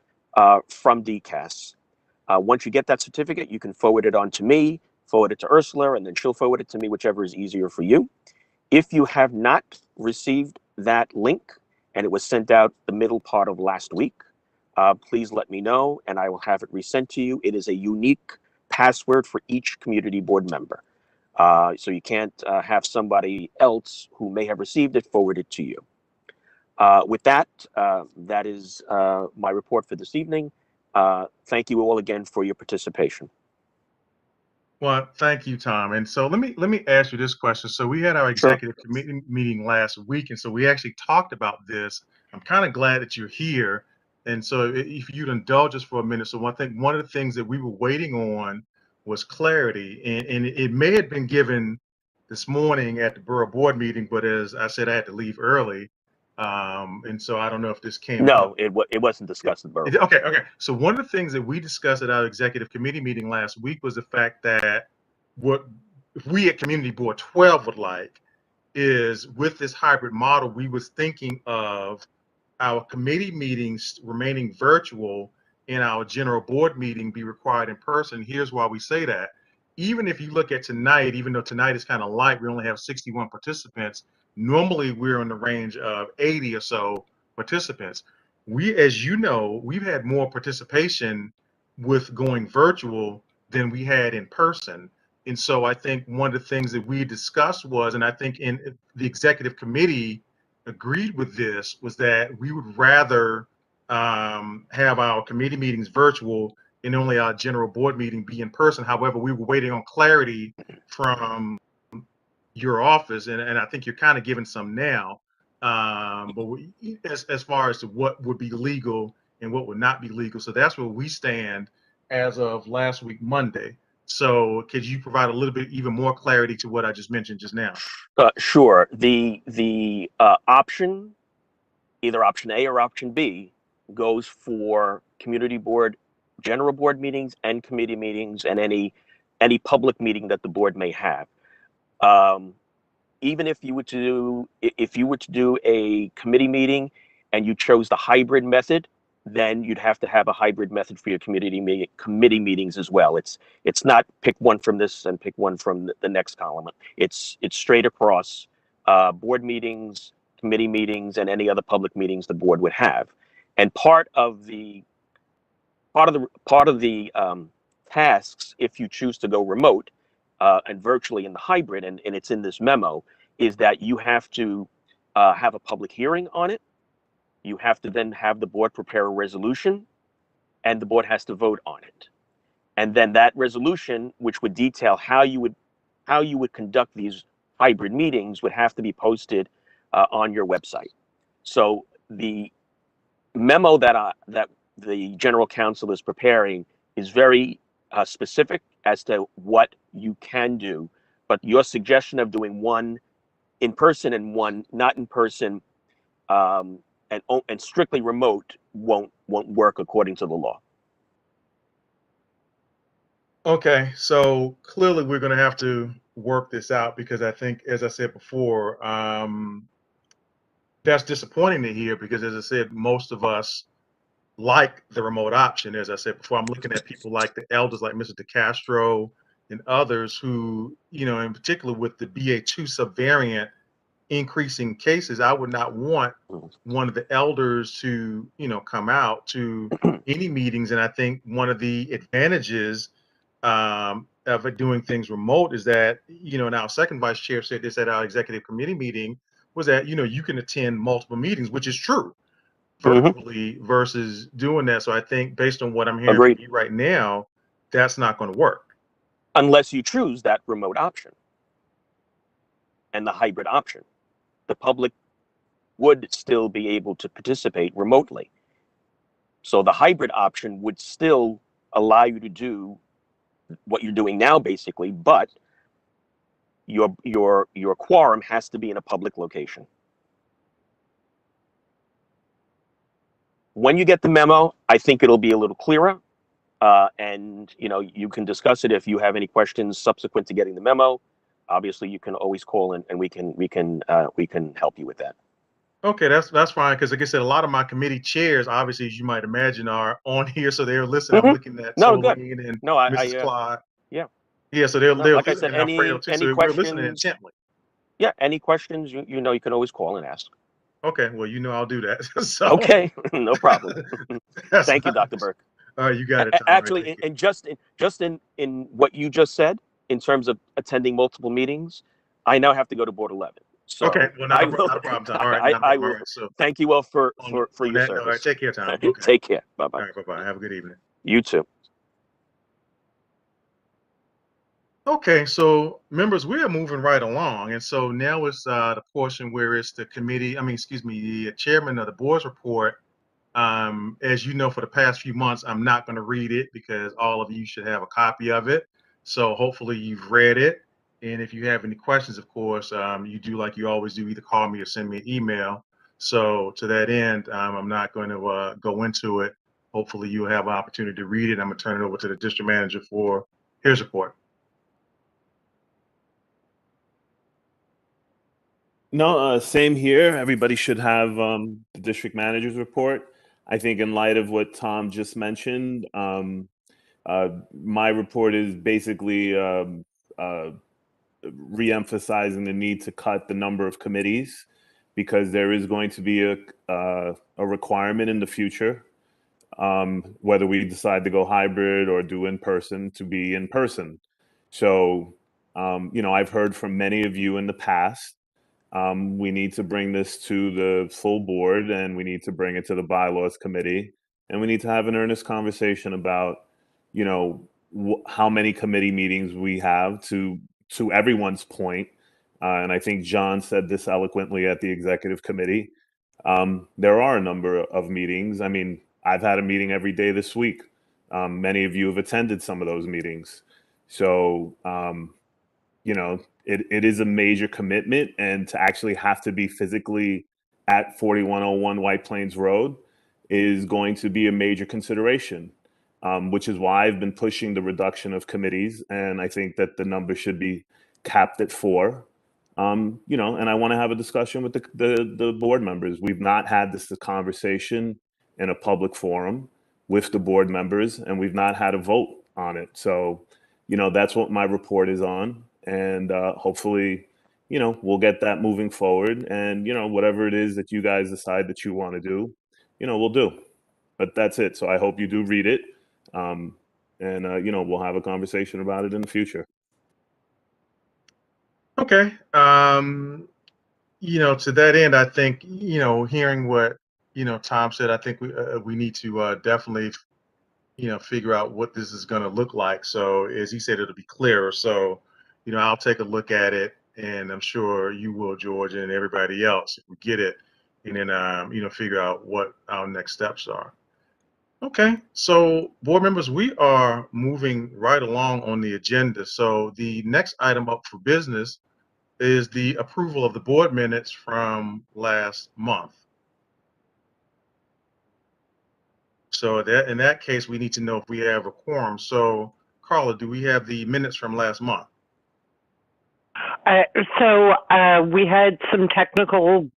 from DCAS. Once you get that certificate, you can forward it on to me, forward it to Ursula, and then she'll forward it to me, whichever is easier for you. If you have not received that link and it was sent out the middle part of last week, please let me know and I will have it resent to you. It is a unique password for each community board member. So you can't have somebody else who may have received it forward it to you. With that, that is my report for this evening. Thank you all again for your participation. Well, thank you, Tom. And so let me ask you this question. So we had our executive committee meeting last week, and so we actually talked about this. I'm kind of glad that you're here. And so if you'd indulge us for a minute. So one of the things that we were waiting on was clarity, and it may have been given this morning at the borough board meeting, but as I said, I had to leave early, and so I don't know if this came up. No, it wasn't discussed at borough. Okay. So one of the things that we discussed at our executive committee meeting last week was the fact that what we at Community Board 12 would like is, with this hybrid model, we was thinking of our committee meetings remaining virtual and our general board meeting be required in person. Here's why we say that. Even if you look at tonight, even though tonight is kind of light, we only have 61 participants. Normally we're in the range of 80 or so participants. We, as you know, we've had more participation with going virtual than we had in person. And so I think one of the things that we discussed was, and I think in the executive committee agreed with this, was that we would rather have our committee meetings virtual and only our general board meeting be in person. However, we were waiting on clarity from your office, and I think you're kind of giving some now. But as far as to what would be legal and what would not be legal, so that's where we stand as of last week, Monday. So could you provide a little bit even more clarity to what I just mentioned just now? Sure. The option, either option A or option B, goes for community board, general board meetings, and committee meetings, and any public meeting that the board may have. Even if you were to do a committee meeting and you chose the hybrid method, then you'd have to have a hybrid method for your committee meetings as well. It's not pick one from this and pick one from the next column. It's straight across board meetings, committee meetings, and any other public meetings the board would have. And part of the tasks, if you choose to go remote and virtually in the hybrid, and it's in this memo, is that you have to have a public hearing on it. You have to then have the board prepare a resolution, and the board has to vote on it. And then that resolution, which would detail how you would conduct these hybrid meetings, would have to be posted on your website. So the memo that the general counsel is preparing is very specific as to what you can do. But your suggestion of doing one in person and one not in person, and strictly remote, won't work according to the law. Okay, so clearly we're going to have to work this out, because I think, as I said before, that's disappointing to hear, because, as I said, most of us like the remote option. As I said before, I'm looking at people like the elders, like Mr. DeCastro and others who, in particular with the BA2 subvariant increasing cases, I would not want one of the elders to, come out to any meetings. And I think one of the advantages of doing things remote is that, and our second vice chair said this at our executive committee meeting, was that, you can attend multiple meetings, which is true, virtually versus doing that. So I think, based on what I'm hearing from you right now, that's not going to work. Unless you choose that remote option and the hybrid option. The public would still be able to participate remotely. So the hybrid option would still allow you to do what you're doing now, basically, but your quorum has to be in a public location. When you get the memo, I think it'll be a little clearer, and you can discuss it if you have any questions subsequent to getting the memo. Obviously, you can always call in, and we can help you with that. Okay, that's fine, because, like I said, a lot of my committee chairs, obviously, as you might imagine, are on here, so they're listening. I'm looking at Solene and Mrs. Claude. Yeah, so they're like I listening, said, and Alfredo too, so we're listening intently. Yeah, any questions, you can always call and ask. Okay, well, I'll do that. So, okay, no problem. Thank you, Dr. Burke. All right, you got it, Tom. Actually, right, and just in what you just said, in terms of attending multiple meetings, I now have to go to Board 11. So okay, well, not a problem, Tom. All right, I will. So thank you all for your service. All right, take care, Tom. Okay. Take care. Bye-bye. All right, bye-bye. Have a good evening. You too. Okay, so members, we are moving right along, and so now it's the portion where it's the the chairman of the board's report. As you know, for the past few months, I'm not going to read it, because all of you should have a copy of it. So hopefully you've read it. And if you have any questions, of course, you do like you always do, either call me or send me an email. So to that end, I'm not going to go into it. Hopefully you'll have an opportunity to read it. I'm going to turn it over to the district manager for his report. No, same here. Everybody should have the district manager's report. I think in light of what Tom just mentioned, my report is basically re-emphasizing the need to cut the number of committees because there is going to be a requirement in the future, whether we decide to go hybrid or do in person, to be in person. So, I've heard from many of you in the past. We need to bring this to the full board, and we need to bring it to the bylaws committee, and we need to have an earnest conversation about, how many committee meetings we have to everyone's point. And I think John said this eloquently at the executive committee. There are a number of meetings. I mean, I've had a meeting every day this week. Many of you have attended some of those meetings. So, it is a major commitment, and to actually have to be physically at 4101 White Plains Road is going to be a major consideration, which is why I've been pushing the reduction of committees, and I think that the number should be capped at 4. And I want to have a discussion with the board members. We've not had this conversation in a public forum with the board members, and we've not had a vote on it. So, that's what my report is on. And hopefully, we'll get that moving forward. And, whatever it is that you guys decide that you want to do, we'll do. But that's it. So I hope you do read it. And, we'll have a conversation about it in the future. Okay. To that end, I think, hearing what, Tom said, I think we need to definitely, figure out what this is going to look like. So as he said, it'll be clearer. So, I'll take a look at it, and I'm sure you will, George, and everybody else, if we get it, and then, figure out what our next steps are. Okay, so board members, we are moving right along on the agenda. So the next item up for business is the approval of the board minutes from last month. So in that case, we need to know if we have a quorum. So Carla, do we have the minutes from last month? We had some technical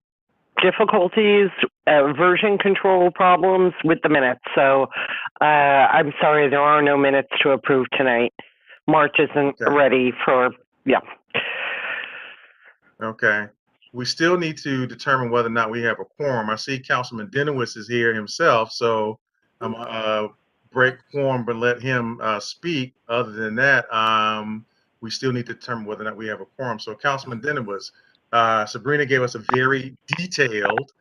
difficulties, version control problems with the minutes. So I'm sorry, there are no minutes to approve tonight. March isn't ready for, yeah. Okay. We still need to determine whether or not we have a quorum. I see Councilman Denowitz is here himself, so I'm break quorum but let him speak. Other than that, we still need to determine whether or not we have a quorum. So Councilman Denowitz, Sabrina gave us a very detailed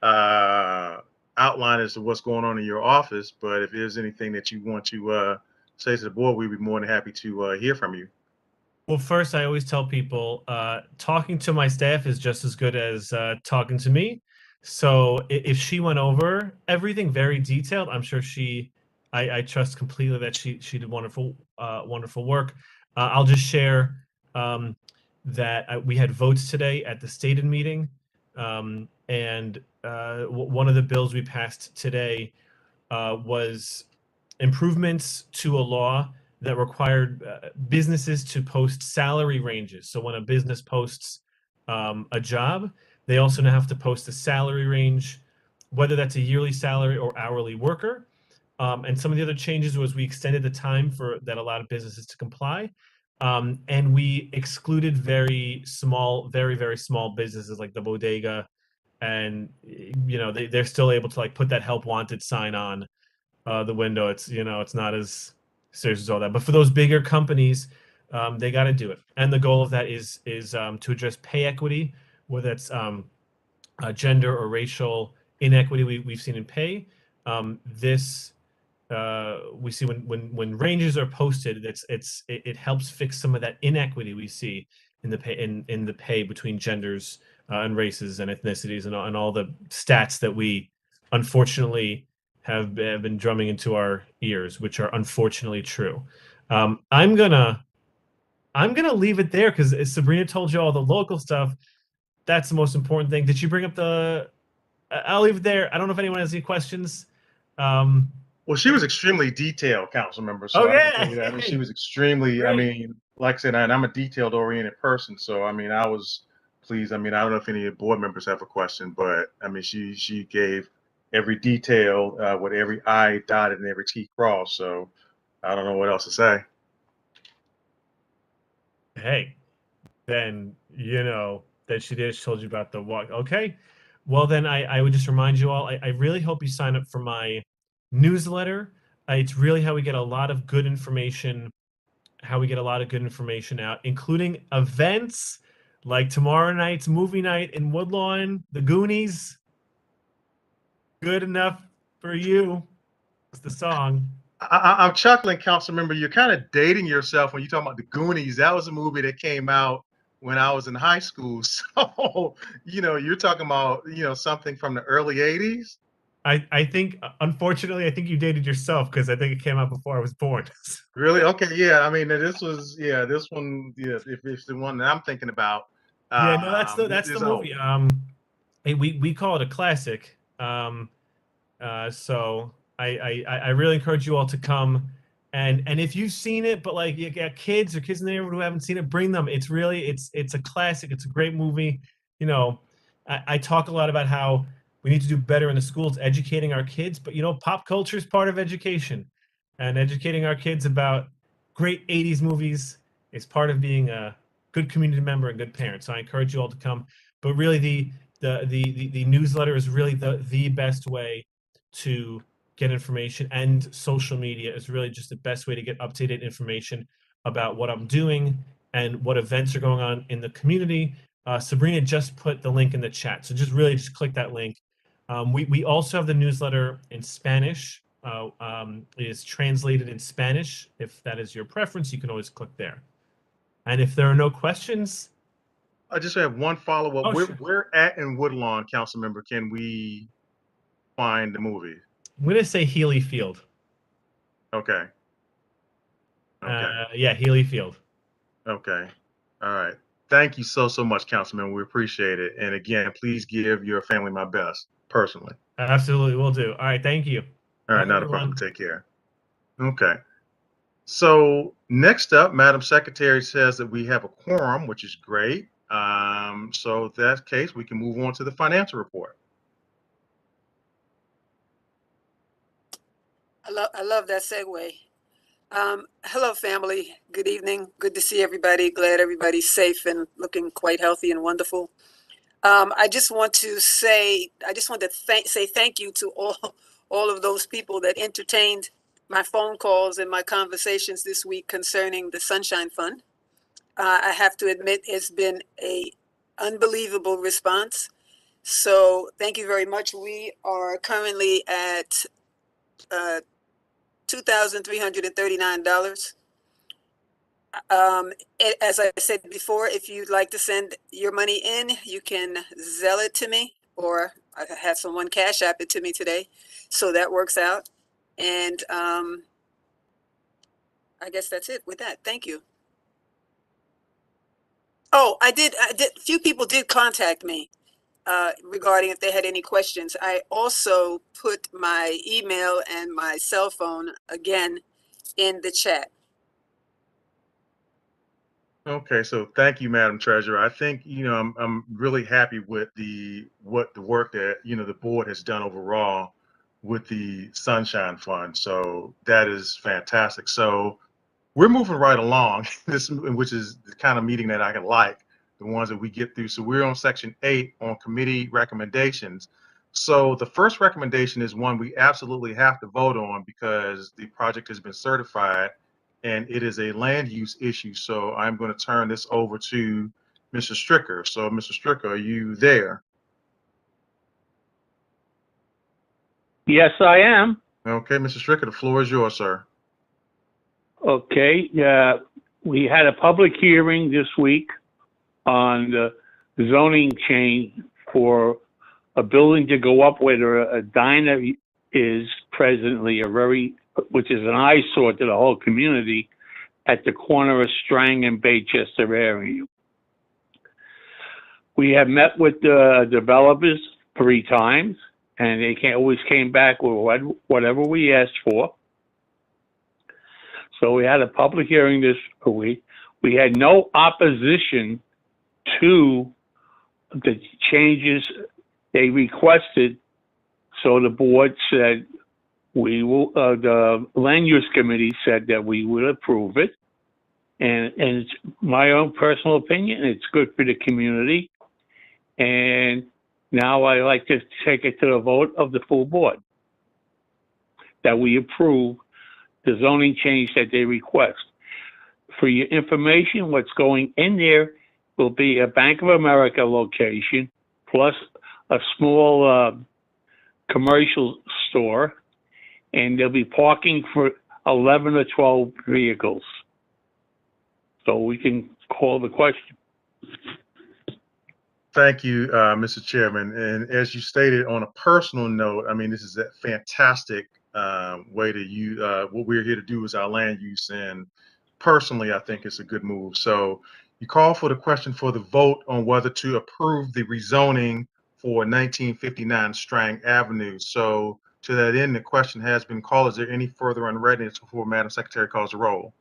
outline as to what's going on in your office, but if there's anything that you want to say to the board, we'd be more than happy to hear from you. Well, first, I always tell people talking to my staff is just as good as talking to me. So if she went over everything very detailed, I'm sure I trust completely that she did wonderful work. I'll just share that we had votes today at the stated meeting, and one of the bills we passed today was improvements to a law that required businesses to post salary ranges. So when a business posts a job, they also now have to post a salary range, whether that's a yearly salary or hourly worker. And some of the other changes was we extended the time that allowed businesses to comply. And we excluded very, very small businesses like the bodega. And, they're still able to put that help wanted sign on the window. It's not as serious as all that, but for those bigger companies, they got to do it. And the goal of that is to address pay equity, whether it's gender or racial inequity we've seen in pay. We see when ranges are posted, it helps fix some of that inequity we see in the pay between genders and races and ethnicities and all the stats that we unfortunately have been drumming into our ears, which are unfortunately true. I'm gonna I'm gonna leave it there because Sabrina told you all the local stuff. That's the most important thing. Did she bring up the? I'll leave it there. I don't know if anyone has any questions. Well, she was extremely detailed, council member. So Oh I can tell yeah, you that. I mean, she was extremely. I great. mean, like I said, and I'm a detailed oriented person. So I mean, I was pleased. I mean, I don't know if any board members have a question, but I mean, she gave every detail with every I dotted and every T crossed. So I don't know what else to say. Hey, then you know that she did. She told you about the walk. Okay, well then I would just remind you all. I really hope you sign up for my newsletter. It's really how we get a lot of good information. How we get a lot of good information out, including events like tomorrow night's movie night in Woodlawn, The Goonies. Good enough for you. It's the song. I'm chuckling, council member. You're kind of dating yourself when you talk about the Goonies. That was a movie that came out when I was in high school. So, you're talking about, something from the early 80s. I think, unfortunately, I think you dated yourself because I think it came out before I was born. Really? Okay. Yeah. I mean, this one, yeah, if it's the one that I'm thinking about, Yeah, no, that's the is movie. old. Hey, we call it a classic. So I really encourage you all to come, and if you've seen it, but like you got kids or kids in the neighborhood who haven't seen it, bring them. It's really it's a classic. It's a great movie. You know, I talk a lot about how we need to do better in the schools, educating our kids. But pop culture is part of education, and educating our kids about great '80s movies is part of being a good community member and good parent. So I encourage you all to come. But really, the newsletter is really the best way to get information, and social media is really just the best way to get up-to-date information about what I'm doing and what events are going on in the community. Sabrina just put the link in the chat, so just click that link. We also have the newsletter in Spanish. It is translated in Spanish. If that is your preference, you can always click there. And if there are no questions, I just have one follow-up. Oh, sure. Where at in Woodlawn, council member, can we find the movie? I'm gonna say Healy Field. Okay. Okay. Yeah, Healy Field. Okay. All right. Thank you so much, Councilman. We appreciate it. And again, please give your family my best, personally. Absolutely, will do. All right, thank you. All right, Bye, not a everyone. problem. Take care. Okay. So next up, Madam Secretary says that we have a quorum, which is great. So if that's the case, we can move on to the financial report. I love that segue. Hello, family. Good evening. Good to see everybody. Glad everybody's safe and looking quite healthy and wonderful. I just want to say thank you to all of those people that entertained my phone calls and my conversations this week concerning the Sunshine Fund. I have to admit, it's been an unbelievable response. So thank you very much. We are currently at $2,339. As I said before, if you'd like to send your money in, you can Zelle it to me, or I had someone Cash App it to me today. So that works out. And I guess that's it with that. Thank you. Oh, I did. Few people did contact me regarding if they had any questions. I also put my email and my cell phone again in the chat. Okay, so thank you, Madam Treasurer. I think I'm really happy with the work that the board has done overall with the Sunshine Fund. So that is fantastic. So we're moving right along, which is the kind of meeting that I like, the ones that we get through. So we're on section 8 on committee recommendations. So the first recommendation is one we absolutely have to vote on because the project has been certified and it is a land use issue. So I'm going to turn this over to Mr. Stricker. So Mr. Stricker, are you there? Yes, I am. Okay, Mr. Stricker, the floor is yours, sir. Okay. We had a public hearing this week on the zoning change for a building to go up where a diner is presently, which is an eyesore to the whole community. at the corner of Strang and Baychester Avenue. We have met with the developers 3 times, and they always came back with whatever we asked for. So we had a public hearing this week. We had no opposition to the changes they requested. So the board said the land use committee said that we would approve it. And it's my own personal opinion. It's good for the community. And now I like to take it to the vote of the full board that we approve the zoning change that they request. For your information, what's going in there will be a Bank of America location plus a small commercial store, and there'll be parking for 11 or 12 vehicles. So we can call the question. Thank you, Mr. Chairman. And as you stated, on a personal note, I mean, this is a fantastic way to use what we're here to do is our land use. And personally, I think it's a good move. So you call for the question for the vote on whether to approve the rezoning for 1959 Strang Avenue. So to that end, the question has been called. Is there any further unreadiness before Madam Secretary calls the roll?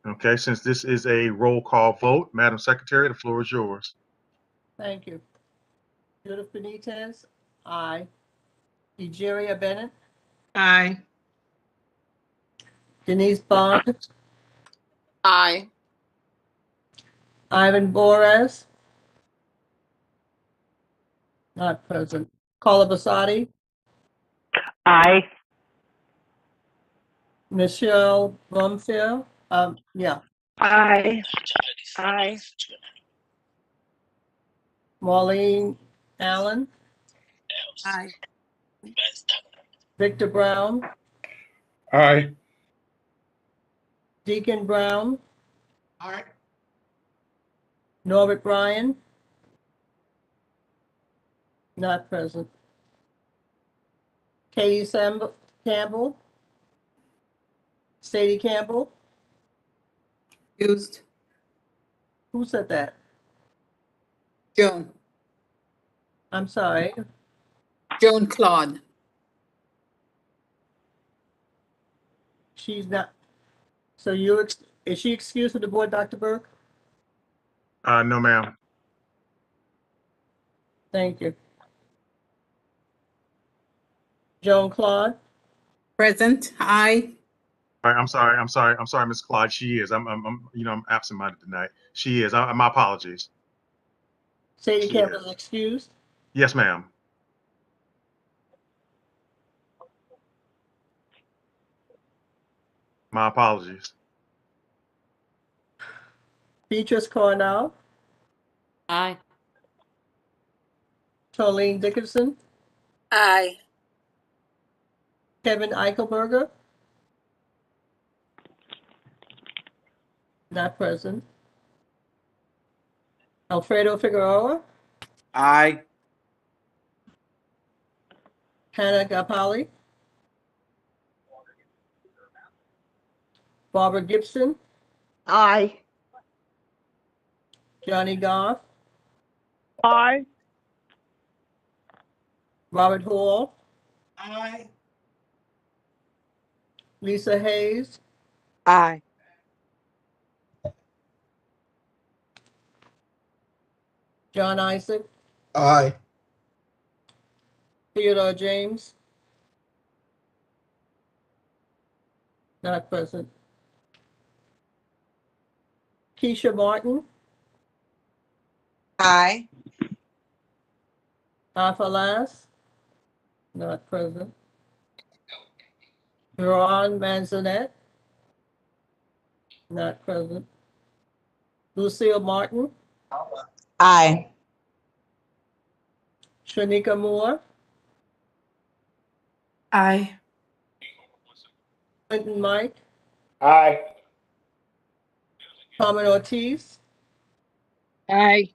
Okay, since this is a roll call vote, Madam Secretary, the floor is yours. Thank you. Judith Benitez, aye. Egeria Bennett, Aye. Denise Bond, Aye. Ivan Boras, not present. Carla Basadi, Aye. Michelle Brumfield, yeah. Aye. Aye. Marlene Allen, Aye. Victor Brown, Aye. Deacon Brown, Aye. Norbert Bryan, not present. Katie Campbell, Sadie Campbell, Used. who said that? Joan. I'm sorry. Joan Claude. She's not. So is she excused from the board, Dr. Burke? No, ma'am. Thank you. Joan Claude, Present. Aye. All right, I'm sorry, Ms. Claude. She is. I'm absent-minded tonight. She is. My apologies. Sadie She Campbell is. is excused. Yes, ma'am. My apologies. Beatrice Cornell, Aye. Charlene Dickinson, Aye. Kevin Eichelberger, not present. Alfredo Figueroa, Aye. Hannah Gapali, Barbara Gibson, Aye. Johnny Goff, Aye. Robert Hall, Aye. Lisa Hayes, Aye. John Isaac, Aye. Theodore James, not present. Keisha Martin, Aye. Arthur Lass, not present. Ron Manzanet, not present. Lucille Martin, Aye. Shanika Moore, Aye. Clinton Mike, Aye. Carmen Ortiz, Aye.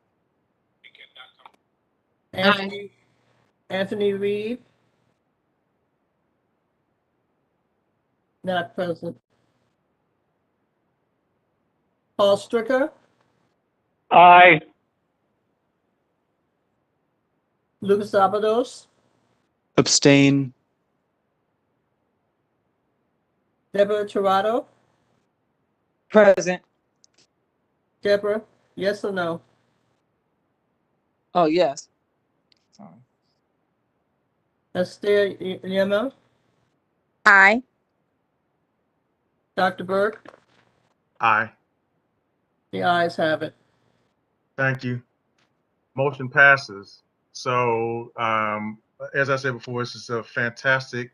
Anthony Reed, Not present. Paul Stricker, Aye. Lucas Abados, Abstain. Deborah Torado. Present. Deborah, yes or no? Oh, yes. Sorry. Esther Yema, Aye. Dr. Burke, Aye. the ayes have it. Thank you. Motion passes. So, as I said before, this is a fantastic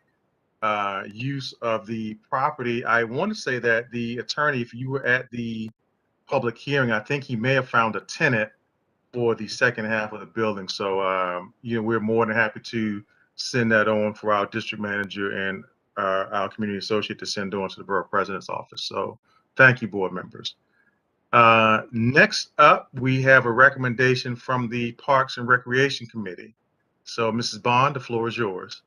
use of the property. I want to say that the attorney, if you were at the public hearing, I think he may have found a tenant for the second half of the building. So, we're more than happy to send that on for our district manager and our community associate to send on to the borough president's office. So, thank you, board members. Next up, we have a recommendation from the Parks and Recreation Committee. So, Mrs. Bond, the floor is yours.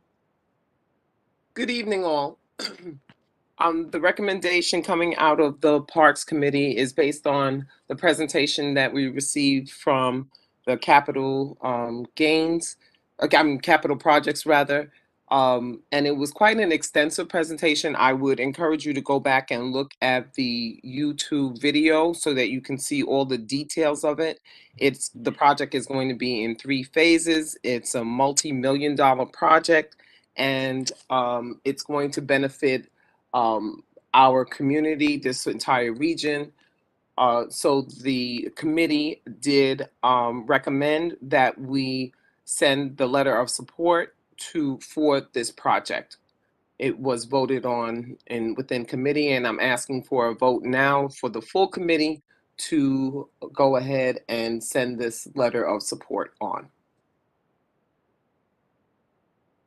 Good evening, all. The recommendation coming out of the Parks Committee is based on the presentation that we received from the capital capital projects rather. And it was quite an extensive presentation. I would encourage you to go back and look at the YouTube video so that you can see all the details of it. The project is going to be in 3 phases. It's a multi-million-dollar project, and it's going to benefit our community, this entire region. So the committee did recommend that we send the letter of support for this project. It was voted on within committee, and I'm asking for a vote now for the full committee to go ahead and send this letter of support on.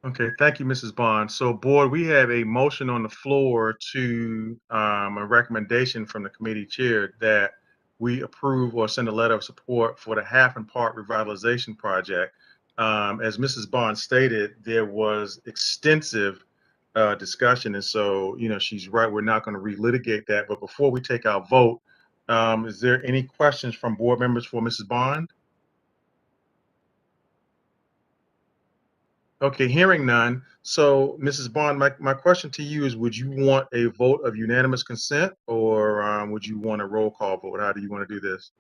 Okay, thank you, Mrs. Bond. So, board, we have a motion on the floor to a recommendation from the committee chair that we approve or send a letter of support for the half and part revitalization project. As Mrs. Bond stated, there was extensive discussion, and so she's right. We're not going to relitigate that. But before we take our vote, is there any questions from board members for Mrs. Bond? Okay, hearing none. So, Mrs. Bond, my question to you is, would you want a vote of unanimous consent, or would you want a roll call vote? How do you want to do this?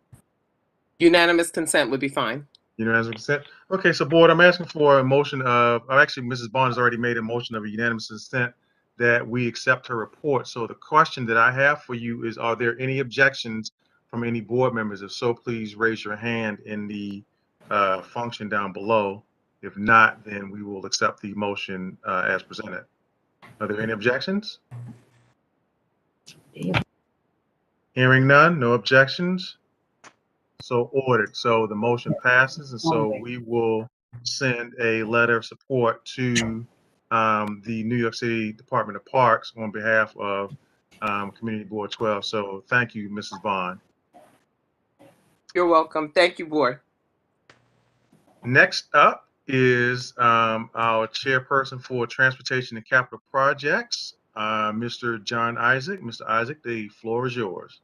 Unanimous consent would be fine. Unanimous consent? Okay, so board, I'm asking for a motion of, actually, Mrs. Bond has already made a motion of a unanimous consent that we accept her report. So the question that I have for you is, are there any objections from any board members? If so, please raise your hand in the function down below. If not, then we will accept the motion as presented. Are there any objections? Hearing none, no objections. So ordered. So the motion passes, and so we will send a letter of support to the New York City Department of Parks on behalf of Community Board 12. So thank you, Mrs. Bond. You're welcome. Thank you, board. Next up is our chairperson for Transportation and Capital Projects, Mr. John Isaac. Mr. Isaac, the floor is yours.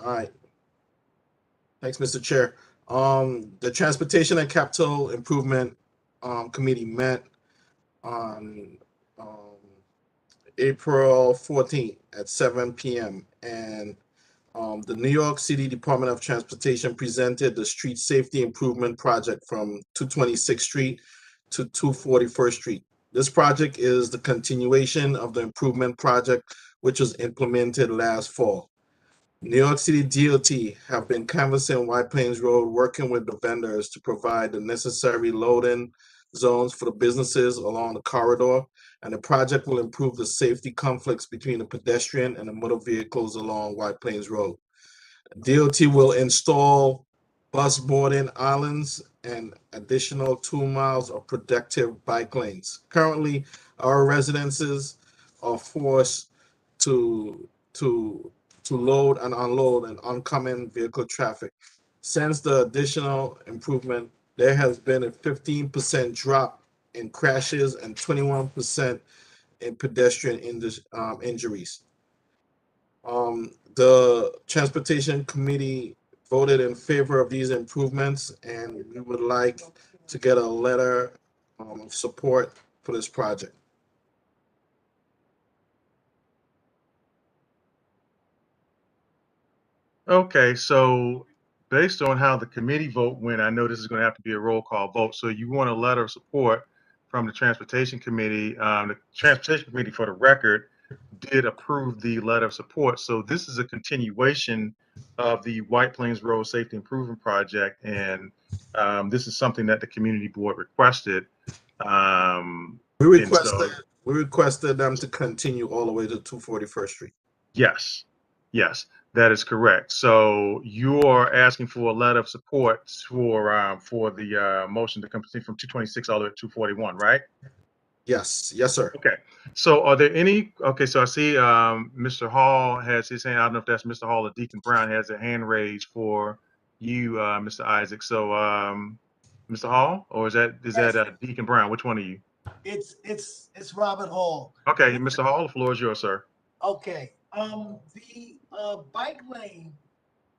All right. Thanks, Mr. Chair. The Transportation and Capital Improvement Committee met on April 14th at 7 p.m. and the New York City Department of Transportation presented the street safety improvement project from 226th Street to 241st Street. This project is the continuation of the improvement project which was implemented last fall. New York City DOT have been canvassing White Plains Road, working with the vendors to provide the necessary loading zones for the businesses along the corridor, and the project will improve the safety conflicts between the pedestrian and the motor vehicles along White Plains Road. DOT will install bus boarding islands and additional 2 miles of protective bike lanes. Currently, our residences are forced to load and unload an oncoming vehicle traffic. Since the additional improvement, there has been a 15% drop in crashes and 21% in pedestrian injuries. The Transportation Committee voted in favor of these improvements, and we would like to get a letter of support for this project. Okay, so based on how the committee vote went, I know this is going to have to be a roll call vote. So you want a letter of support from the Transportation Committee. The Transportation Committee, for the record, did approve the letter of support. So this is a continuation of the White Plains Road Safety Improvement Project, and this is something that the community board requested. We requested them to continue all the way to 241st Street. Yes, yes, that is correct. So you're asking for a letter of support for the motion to come from 226 all the way to 241, right? Yes, yes, sir. Okay. So are there any? Okay, so I see Mr. Hall has his hand. I don't know if that's Mr. Hall or Deacon Brown has a hand raised for you, Mr. Isaac. So Mr. Hall, or is that Deacon Brown? Which one are you? It's Robert Hall. Okay, Mr. Hall, the floor is yours, sir. Okay. The bike lane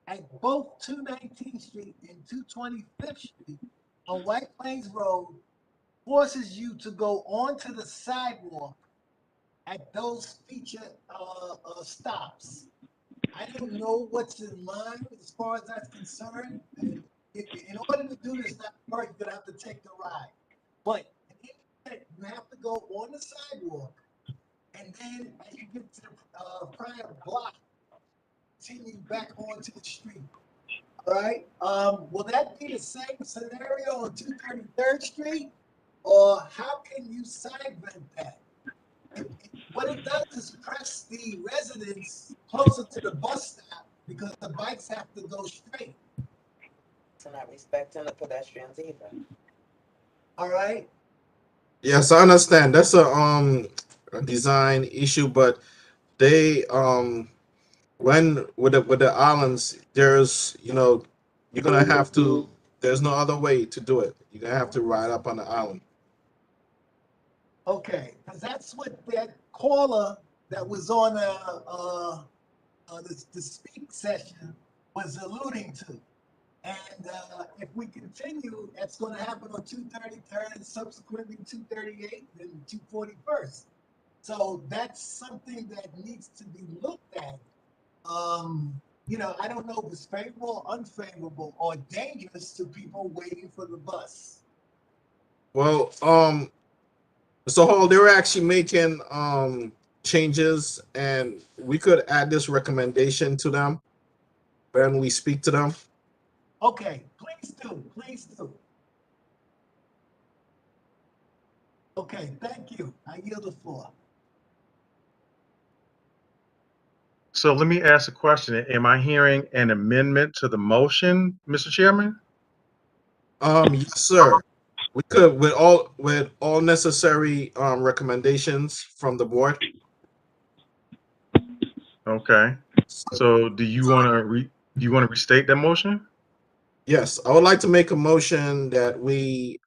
at both 219th Street and 225th Street on White Plains Road forces you to go onto the sidewalk at those featured stops. I don't know what's in mind as far as that's concerned. In order to do this, not first, you're gonna have to take the ride. But you have to go on the sidewalk, and then as you get to the prior block, continue back onto the street. All right. Will that be the same scenario on 233rd Street, or how can you sidevent that? What it does is press the residents closer to the bus stop because the bikes have to go straight. It's not respecting the pedestrians either. All right. Yes, I understand. That's a design issue, but they when with the islands, there's you're gonna have to. There's no other way to do it. You're gonna have to ride up on the island. Okay, because that's what that caller that was on the speak session was alluding to. And if we continue, that's going to happen on 233rd and subsequently 238th and 241st. So that's something that needs to be looked at. I don't know if it's favorable, unfavorable, or dangerous to people waiting for the bus. Well, so Hall, they were actually making changes, and we could add this recommendation to them when we speak to them. Okay, please do, please do. Okay, thank you. I yield the floor. So let me ask a question. Am I hearing an amendment to the motion, Mr. Chairman? Yes, sir. We could with all necessary recommendations from the board. Okay. So do you want to restate that motion? Yes, I would like to make a motion that we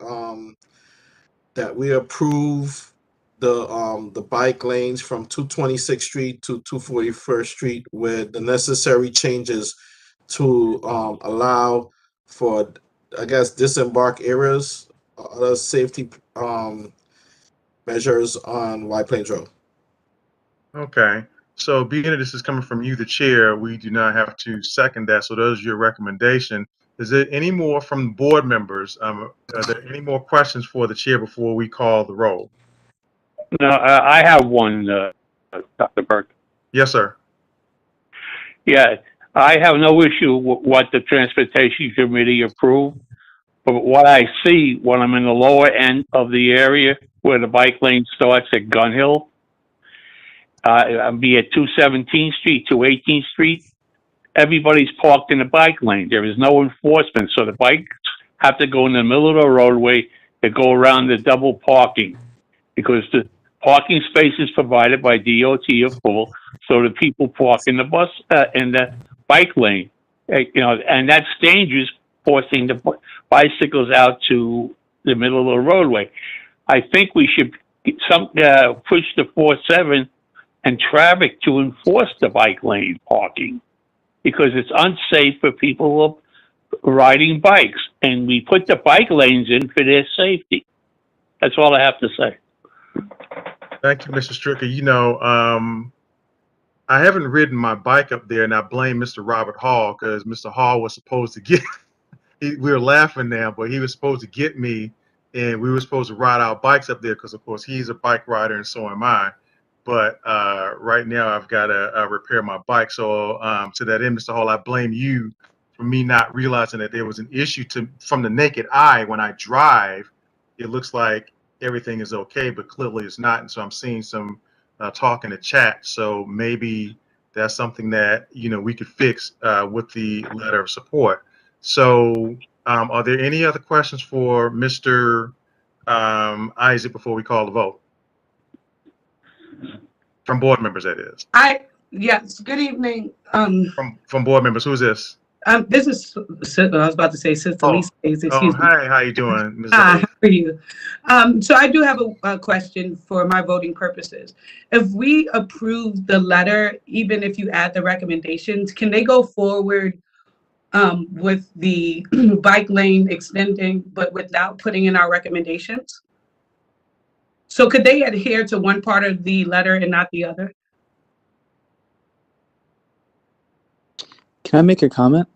approve the bike lanes from 226th Street to 241st Street with the necessary changes to allow for, I guess, disembark areas, other safety measures on White Plains Road. Okay. So being that this is coming from you, the chair, we do not have to second that. So those are your recommendation. Is there any more from board members? Are there any more questions for the chair before we call the roll? No, I have one, Dr. Burke. Yes, sir. Yeah, I have no issue with what the Transportation Committee approved. But what I see when I'm in the lower end of the area where the bike lane starts at Gun Hill, I'll be at 217th Street, 218th Street. Everybody's parked in the bike lane. There is no enforcement, so the bikes have to go in the middle of the roadway to go around the double parking because the parking spaces provided by DOT are full, so the people park in the bus in the bike lane. And that's dangerous, forcing the bicycles out to the middle of the roadway. I think we should push the 4-7 and traffic to enforce the bike lane parking, because it's unsafe for people riding bikes, and we put the bike lanes in for their safety. That's all I have to say. Thank you, Mr. Stricker. You know, I haven't ridden my bike up there, and I blame Mr. Robert Hall, because Mr. Hall was supposed to get we were laughing now, but he was supposed to get me, and we were supposed to ride our bikes up there because, of course, he's a bike rider and so am I. But right now, I've got to repair my bike. So to that end, Mr. Hall, I blame you for me not realizing that there was an issue from the naked eye. When I drive, it looks like everything is okay, but clearly it's not. And so I'm seeing some talk in the chat. So maybe that's something that, you know, we could fix with the letter of support. So are there any other questions for Mr. Isaac before we call the vote? From board members, that is. Yes, good evening. From board members, who's this? This is, I was about to say Sister Lisa. Excuse me. Hi, how you doing, Ms. Hi, how are you? So I do have a question for my voting purposes. If we approve the letter, even if you add the recommendations, can they go forward with the bike lane extending, but without putting in our recommendations? So could they adhere to one part of the letter and not the other? Can I make a comment?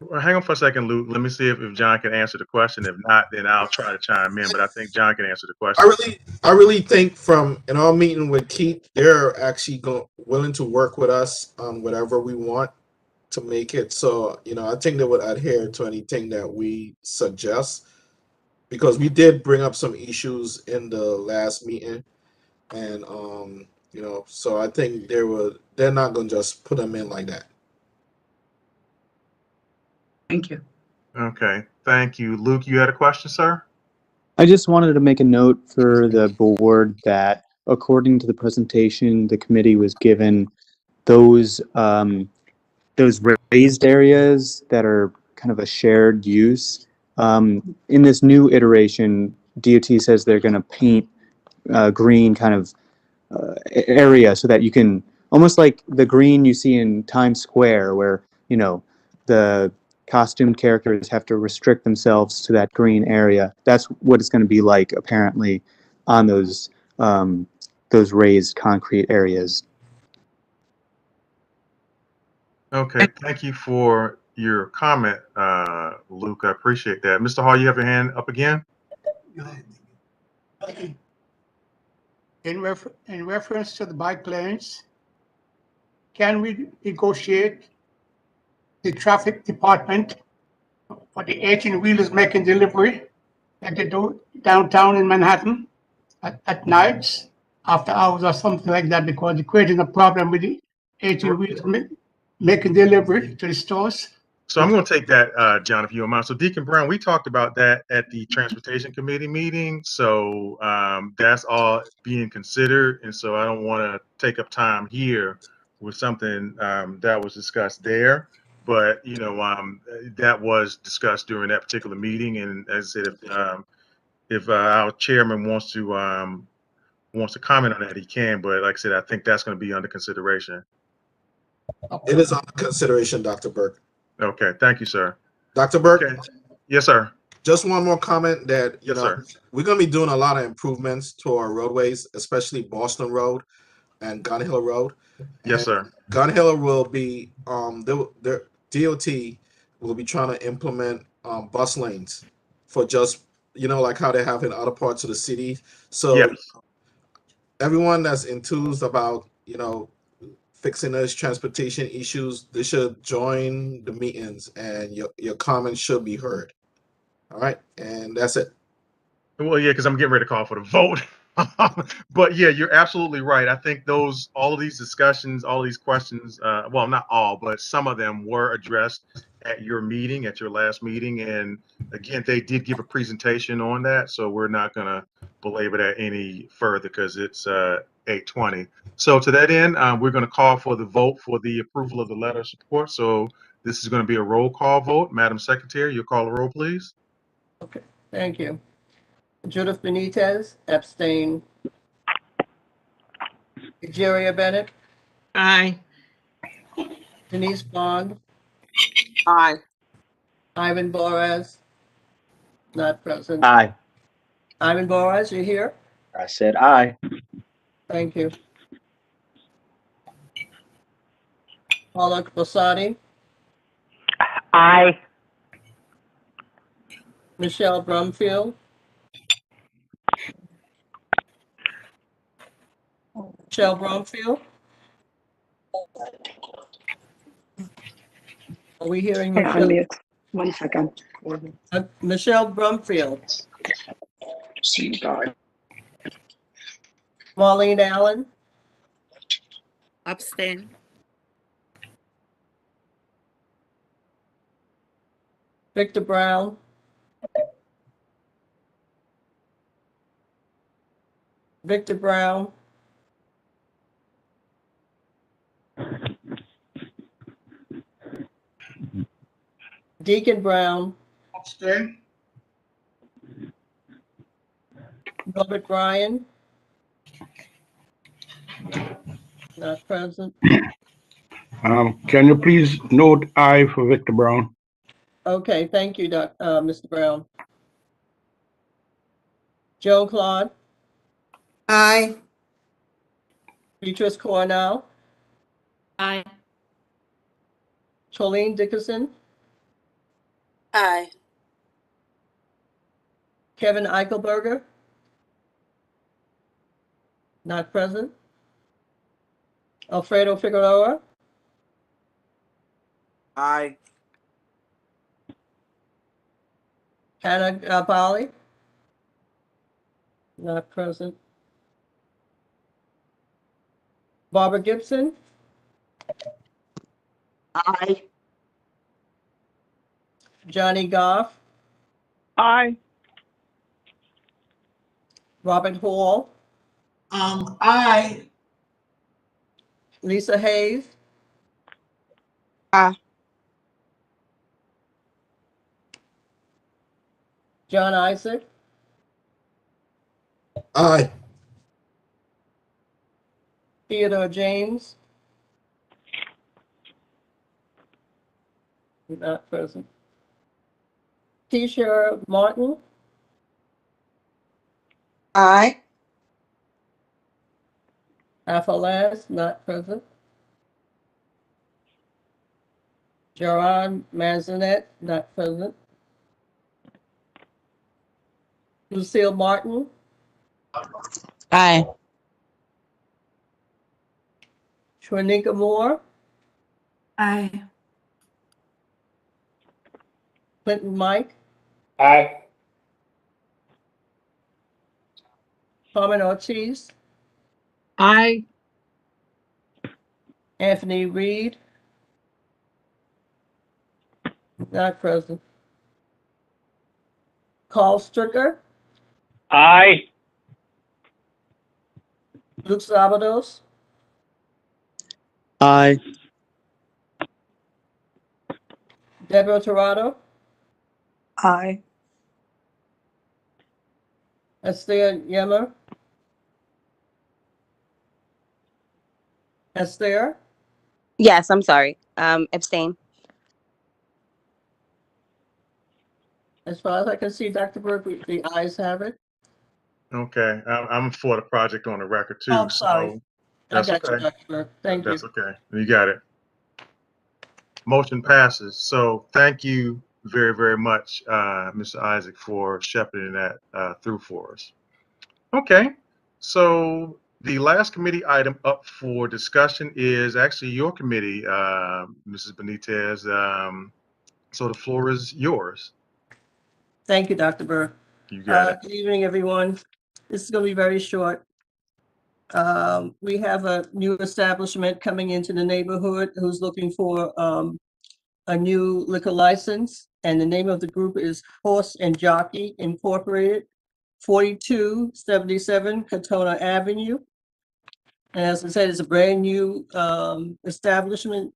Well, hang on for a second, Luke. Let me see if John can answer the question. If not, then I'll try to chime in. But I think John can answer the question. I really think in our meeting with Keith, they're actually willing to work with us on whatever we want to make it. So, you know, I think they would adhere to anything that we suggest, because we did bring up some issues in the last meeting, and you know, so I think they're not going to just put them in like that. Thank you. Okay, thank you. Luke, you had a question, sir? I just wanted to make a note for the board that according to the presentation, the committee was given those raised areas that are kind of a shared use. In this new iteration, DOT says they're going to paint green kind of area so that you can, almost like the green you see in Times Square, where, you know, the costumed characters have to restrict themselves to that green area. That's what it's going to be like, apparently, on those raised concrete areas. Okay, thank you for your comment, Luke. I appreciate that. Mr. Hall, you have your hand up again? In reference to the bike lanes, can we negotiate the traffic department for the 18-wheelers making delivery that they do downtown in Manhattan at nights, after hours or something like that, because they're creating a problem with the 18-wheelers making delivery to the stores? So I'm going to take that, John, if you don't mind. So Deacon Brown, we talked about that at the Transportation Committee meeting. So that's all being considered. And so I don't want to take up time here with something that was discussed there. But, you know, that was discussed during that particular meeting. And as I said, if our chairman wants to comment on that, he can. But like I said, I think that's going to be under consideration. It is under consideration, Dr. Burke. Okay, thank you, sir. Dr. Burke? Okay. Yes, sir. Just one more comment that, you yes, know, sir. We're going to be doing a lot of improvements to our roadways, especially Boston Road and Gun Hill Road. Yes, sir. Gun Hill will be, their DOT will be trying to implement bus lanes for just, you know, like how they have in other parts of the city. So yes. Everyone that's enthused about, you know, fixing those transportation issues, they should join the meetings, and your comments should be heard. All right, and that's it. Well, yeah, because I'm getting ready to call for the vote. But yeah, you're absolutely right. I think all of these discussions, all of these questions, well, not all, but some of them were addressed at your meeting, at your last meeting. And again, they did give a presentation on that. So we're not going to belabor that any further because it's 8:20. So to that end, we're going to call for the vote for the approval of the letter of support. So this is going to be a roll call vote. Madam Secretary, you'll call the roll, please. Okay, thank you. Judith Benitez, abstain. Egeria Bennett, Aye. Denise Bond, Aye. Ivan Boraz, not present. Aye. Ivan Boraz, you here? I said aye. Thank you. Paula Bosati, Aye. Michelle Brumfield, Michelle Brumfield. Are we hearing Michelle? Unmute. 1 second. Michelle Brumfield. See God. Marlene Allen, Abstain. Victor Brown, Victor Brown, Deacon Brown, Abstain. Robert Bryan, not present. Can you please note aye for Victor Brown? Okay, thank you, Mr. Brown. Joe Claude. Aye. Beatrice Cornell, Aye. Charlene Dickerson, Aye. Kevin Eichelberger, not present. Alfredo Figueroa, Aye. Hannah Bali, not present. Barbara Gibson, Aye. Johnny Goff, Aye. Robert Hall, Aye. Lisa Hayes, Aye. John Isaac, Aye. Theodore James, not present. Tisha Martin, Aye. Afalas, not present. Gerard Manzanet, not present. Lucille Martin, Aye. Shwanika Moore, Aye. Clinton Mike, Aye. Carmen Ortiz, Aye. Anthony Reed, not present. Carl Stricker, Aye. Luke Sabados, Aye. Deborah Torado, Aye. Esther Yemmer, Esther, Yes, I'm sorry. Abstain. as far as I can see, Dr. Burke, the ayes have it. Okay, I'm for the project on the record too. Oh, sorry. So I that's got you, okay. Dr. Burke. Thank you. That's okay. You got it. Motion passes. So thank you very, very much, Mr. Isaac, for shepherding that through for us. Okay, so the last committee item up for discussion is actually your committee, Mrs. Benitez. So the floor is yours. Thank you, Dr. Burke. You got it. Good evening, everyone. This is going to be very short. We have a new establishment coming into the neighborhood who's looking for a new liquor license, and the name of the group is Horse and Jockey Incorporated, 4277 Katona Avenue. And as I said, it's a brand new establishment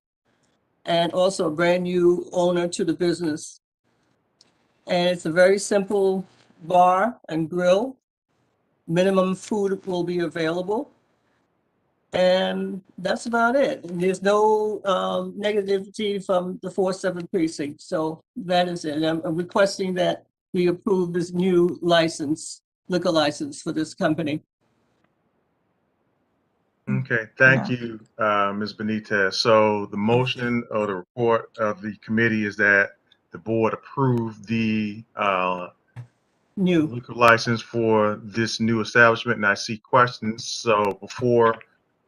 and also a brand new owner to the business. And it's a very simple bar and grill. Minimum food will be available. And that's about it. And there's no negativity from the 4-7 precinct. So that is it. I'm requesting that we approve this new liquor license for this company. Okay, thank you, Ms. Benitez. So the motion or the report of the committee is that the board approve the New. liquor license for this new establishment, and I see questions. So before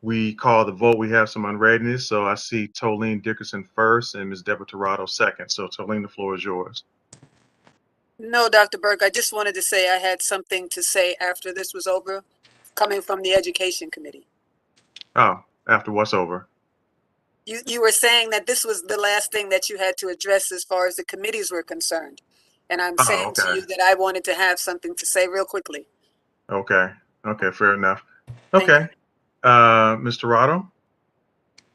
we call the vote, we have some unreadiness. So I see Tolene Dickerson first and Ms. Deborah Torrado second. So Tolene, the floor is yours. No, Dr. Burke, I just wanted to say I had something to say after this was over, coming from the Education Committee. Oh, after what's over? You were saying that this was the last thing that you had to address as far as the committees were concerned. And I'm Oh, saying to okay. you that I wanted to have something to say real quickly. Okay. Okay, fair enough. Thank Okay. Ms. Torrado?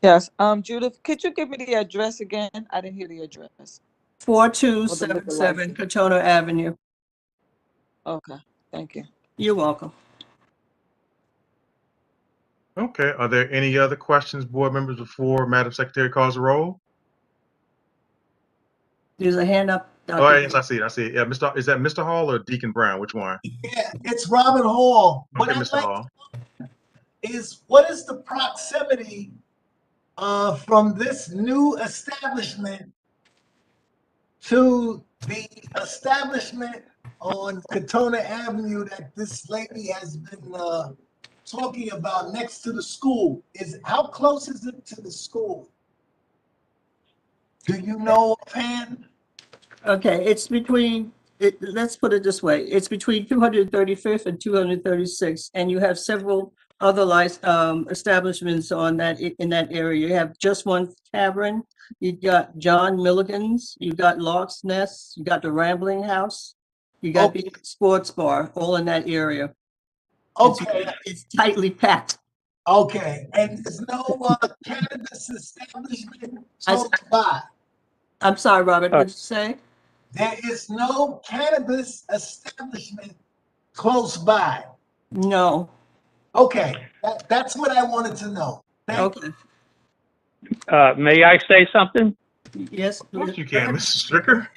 Yes, Judith, could you give me the address again? I didn't hear the address. 4277 Katona Avenue. Okay, thank you. You're welcome. Okay. Are there any other questions, board members, before Madam Secretary calls the roll? There's a hand up. Dr. Oh, yes, I see it. I see it. Yeah, is that Mr. Hall or Deacon Brown? Which one? Yeah, it's Robert Hall. What Okay, I'd Mr. like Hall. is what is the proximity from this new establishment to the establishment on Katona Avenue that this lady has been talking about next to the school? How close is it to the school? Do you know, Pan? Okay, it's between, let's put it this way, it's between 235th and 236th, and you have several other establishments on that, in that area. You have Just One Tavern, you've got John Milligan's, you've got Lark's Nest, you got the Rambling House, you got the Sports Bar, all in that area. Okay. It's tightly packed. Okay, and there's no cannabis establishment close by? I'm sorry, Robert, what did you say? There is no cannabis establishment close by? No. Okay, that's what I wanted to know. Thank you. May I say something? Yes. Of course you can, Mr. Stricker.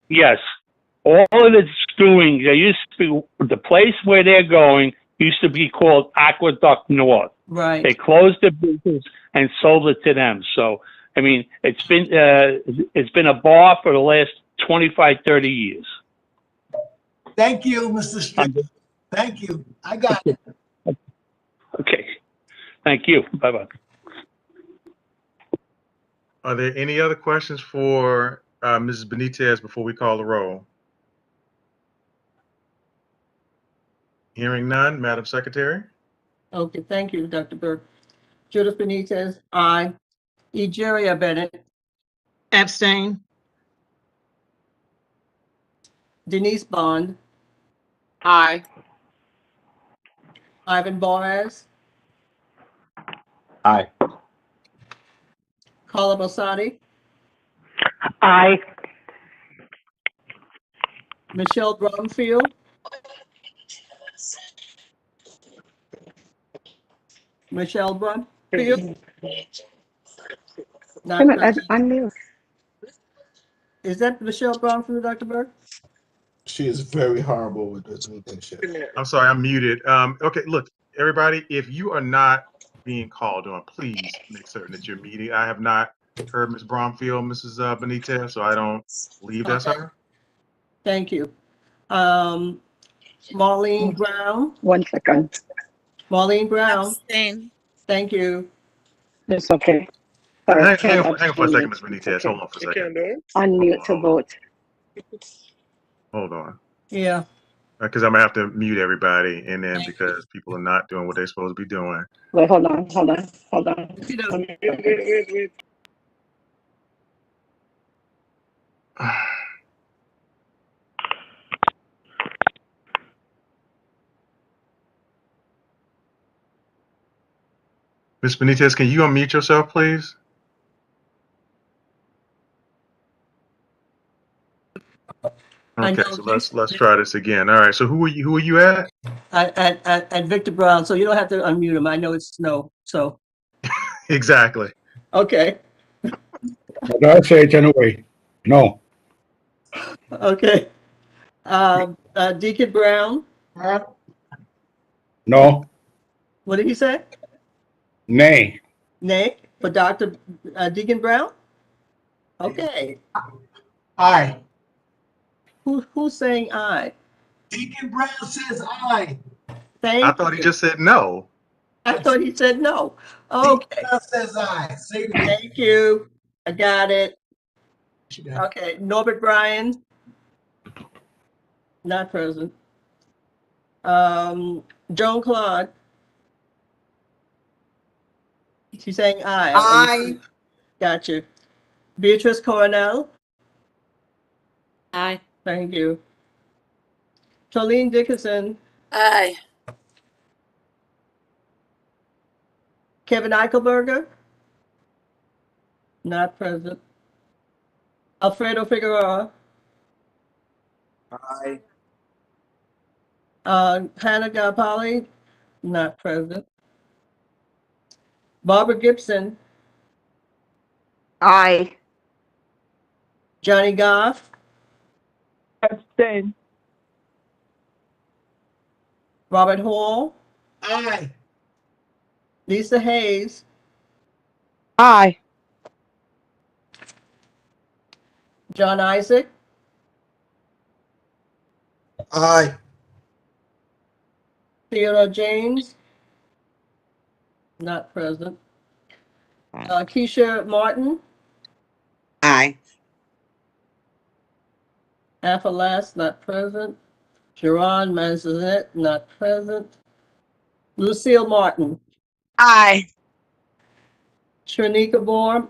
Yes. All of it's doing, there used to be, the place where they're going used to be called Aqueduct North. Right. They closed the business and sold it to them. So, I mean, it's been a bar for the last 25, 30 years. Thank you, Mr. Stricker. Thank you. I got it. Okay. Thank you. Bye-bye. Are there any other questions for Mrs. Benitez before we call the roll? Hearing none, Madam Secretary? Okay, thank you, Dr. Burke. Judith Benitez, aye. Egeria Bennett. Abstain. Denise Bond. Aye. Ivan Boaz. Aye. Carla Bosati. Aye. Michelle Brumfield. Michelle Brumfield. Not present. Is that Michelle Brumfield, Dr. Burke? She is very horrible with this mediumship. I'm sorry, I'm muted. Okay, look, everybody, if you are not being called on, please make certain that you're muted. I have not heard Ms. Bromfield, Mrs. Benitez, so I don't believe that's her. Thank you. Marlene Brown. 1 second. Marlene Brown. Abstain. Thank you. It's okay. Sorry, Hang can't on for a second, abstain Ms. it. Benitez. It's okay. Hold on for a second. Unmute to vote. Hold on. Yeah. Because I'm going to have to mute everybody, and then because people are not doing what they're supposed to be doing. Wait, hold on. Wait. Ms. Benitez, can you unmute yourself, please? Okay, so let's try this again. All right. So who are you at? At Victor Brown, so you don't have to unmute him. I know it's no, so, Exactly. okay, But I say it anyway. No. okay. Deacon Brown, No. what did he say? Nay. Nay, for Dr. Deacon Brown? Okay, Aye. who's saying aye? Deacon Brown says aye. I Thank thought he you. just said no. I thought he said no. Deacon Okay, Brown says aye. Say it again. thank you. I got it. She got it. Okay, Norbert Bryan, not present. Joan Claude, she's saying aye. Aye. Got you. Beatrice Coronel, Aye. thank you. Tolene Dickinson, Aye. Kevin Eichelberger, not present. Alfredo Figueroa, Aye. Hannah Gapali, not present. Barbara Gibson, Aye. Johnny Goff, Abstain. Robert Hall, Aye. Lisa Hayes, Aye. John Isaac, Aye. Theodore James, not present. Keisha Martin, Aye. Aphalas, not present. Sharon Manzanet, not present. Lucille Martin, Aye. Shanika Bourne,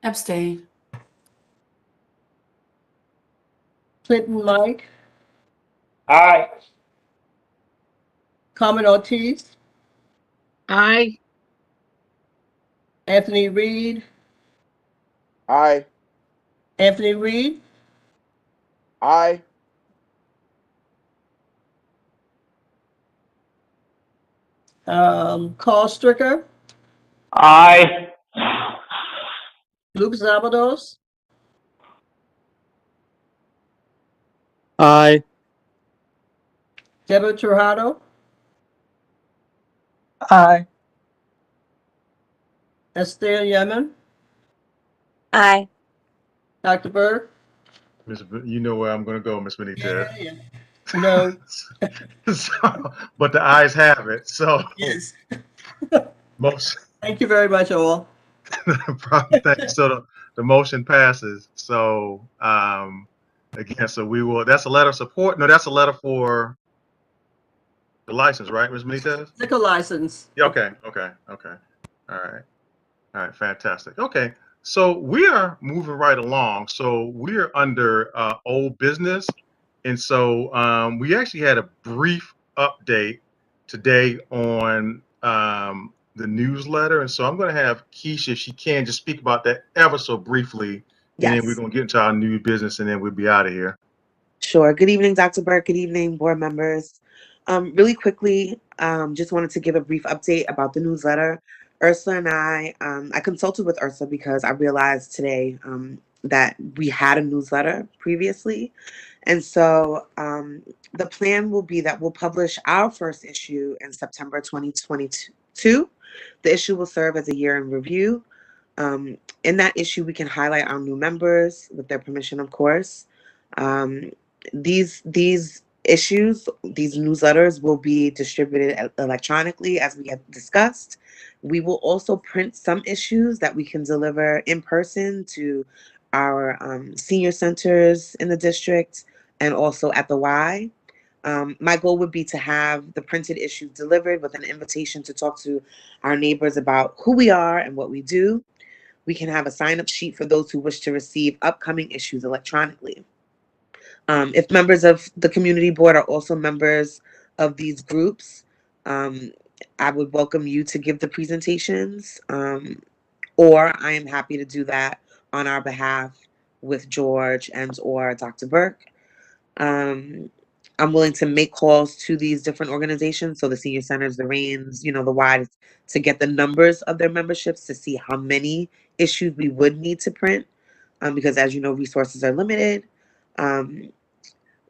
Abstain. Clinton Mike, Aye. Carmen Ortiz, Aye. Anthony Reed, Aye. Anthony Reed, Aye. Carl Stricker, Aye. Luke Zabados, Aye. Deborah Torrado, Aye. Esther Yemen, Aye. Dr. Berg. You know where I'm going to go, Miss Benitez. No. But the ayes have it. So Yes. most. Thank you very much, all. Thank you. So the motion passes. So again, so we will. That's a letter of support. No, that's a letter for the license, right, Ms. Benitez? Liquor license. Yeah, okay. All right, fantastic. Okay, so we are moving right along. So we're under old business, and so we actually had a brief update today on the newsletter, and so I'm going to have Keisha, if she can, just speak about that ever so briefly, and then we're Yes, going to get into our new business, and then we'll be out of here. sure. Good evening, Dr. Burke. Good evening, board members. Really quickly, just wanted to give a brief update about the newsletter. Ursula and I consulted with Ursula because I realized today that we had a newsletter previously. And so the plan will be that we'll publish our first issue in September 2022. The issue will serve as a year in review. In that issue, we can highlight our new members with their permission, of course. Um, these issues, these newsletters will be distributed electronically, as we have discussed. We will also print some issues that we can deliver in person to our senior centers in the district and also at the Y. My goal would be to have the printed issues delivered with an invitation to talk to our neighbors about who we are and what we do. We can have a sign-up sheet for those who wish to receive upcoming issues electronically. If members of the community board are also members of these groups, I would welcome you to give the presentations, or I am happy to do that on our behalf with George and or Dr. Burke. I'm willing to make calls to these different organizations, so the senior centers, the RAINs, you know, the WIDES, to get the numbers of their memberships to see how many issues we would need to print, because as you know, resources are limited.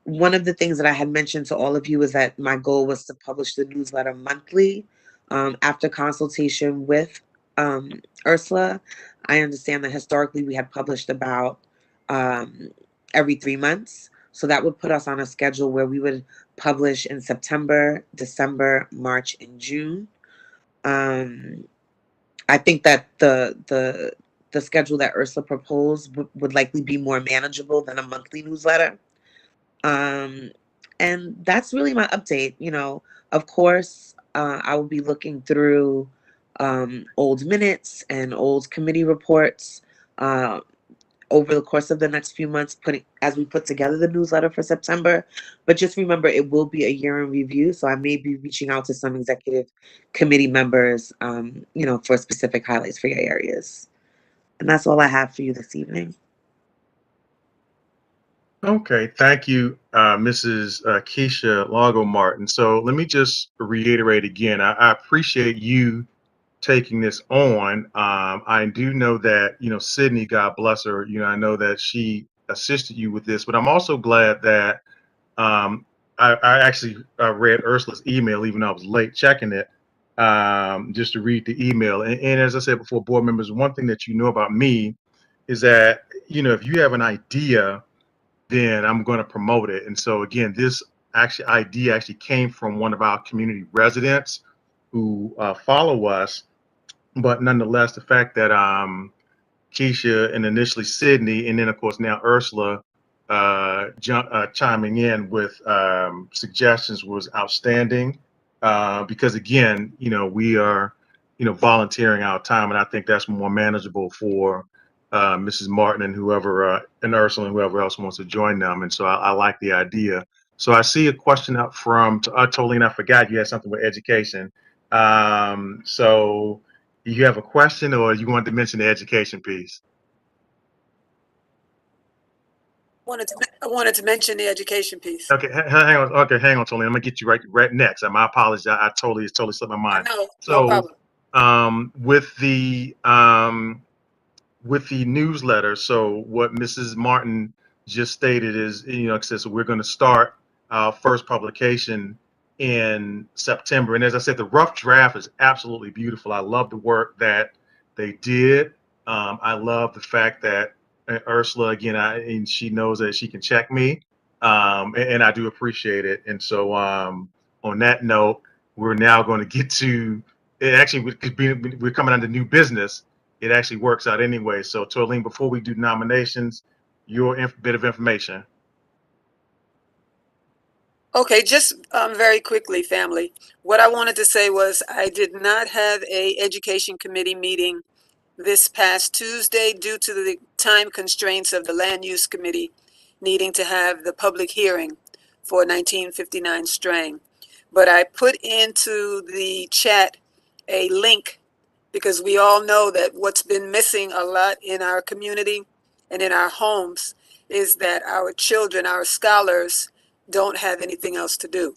One of the things that I had mentioned to all of you is that my goal was to publish the newsletter monthly. After consultation with Ursula, I understand that historically we had published about every 3 months. So that would put us on a schedule where we would publish in September, December, March, and June. I think that the schedule that Ursula proposed would likely be more manageable than a monthly newsletter. And that's really my update. You know, of course, I will be looking through old minutes and old committee reports over the course of the next few months, putting as we put together the newsletter for September. But just remember, it will be a year in review, so I may be reaching out to some executive committee members, you know, for specific highlights for your areas. And that's all I have for you this evening. Okay, thank you, Mrs. Keisha Lago Martin. So let me just reiterate again. I appreciate you taking this on. I do know that, you know, Sydney, God bless her, you know, I know that she assisted you with this, but I'm also glad that I actually read Ursula's email, even though I was late checking it, just to read the email. And as I said before, board members, one thing that you know about me is that, you know, if you have an idea, then I'm going to promote it. And so again, this idea actually came from one of our community residents who follow us. But nonetheless, the fact that Keisha and initially Sydney, and then of course now Ursula chiming in with suggestions was outstanding. Because again, you know, we are, you know, volunteering our time, and I think that's more manageable for Mrs. Martin and whoever, and Ursula and whoever else wants to join them. And so I like the idea. So I see a question up from Tolene. I forgot you had something with education. So you have a question, or you wanted to mention the education piece? I wanted to mention the education piece. Okay, hang on. Okay, hang on, Tolene. I'm gonna get you right next. My apologies. It's totally slipped my mind. No, no So, problem. with the newsletter, so what Mrs. Martin just stated is, you know, it says we're going to start our first publication in September. And as I said, the rough draft is absolutely beautiful. I love the work that they did. I love the fact that Ursula, again, and she knows that she can check me, and I do appreciate it. And so, on that note, we're now going to get to it. Actually, we're coming under new business. It actually works out anyway. So, Torleen, before we do nominations, your bit of information. Okay, just very quickly, family. What I wanted to say was I did not have a education committee meeting this past Tuesday due to the time constraints of the land use committee needing to have the public hearing for 1959 Strang. But I put into the chat a link because we all know that what's been missing a lot in our community and in our homes is that our children, our scholars, don't have anything else to do.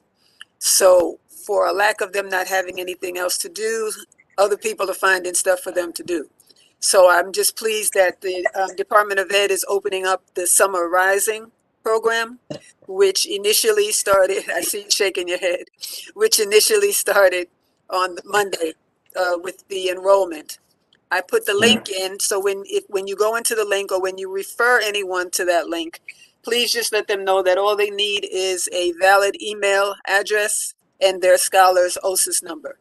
So for a lack of them not having anything else to do, other people are finding stuff for them to do. So I'm just pleased that the Department of Ed is opening up the Summer Rising program, which initially started, I see you shaking your head, which initially started on Monday with the enrollment. I put the link in, so when you go into the link or when you refer anyone to that link, please just let them know that all they need is a valid email address and their scholar's OSIS number.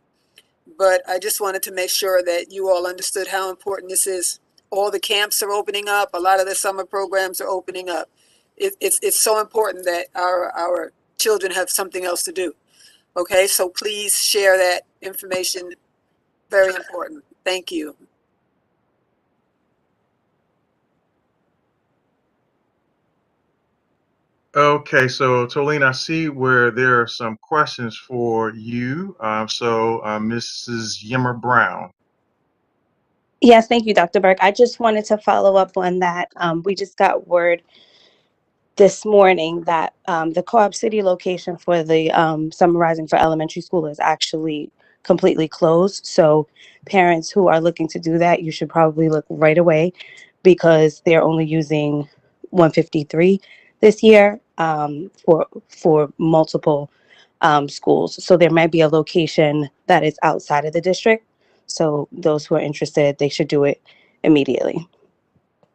But I just wanted to make sure that you all understood how important this is. All the camps are opening up. A lot of the summer programs are opening up. It's so important that our children have something else to do. Okay, so please share that information. Very important. Thank you. Okay, so Tolene, I see where there are some questions for you. Mrs. Yimmer Brown. Yes, thank you, Dr. Burke. I just wanted to follow up on that. We just got word this morning that the Co-op City location for the Summer Rising for elementary school is actually completely closed. So parents who are looking to do that, you should probably look right away because they're only using 153 this year for multiple schools. So there might be a location that is outside of the district. So those who are interested, they should do it immediately.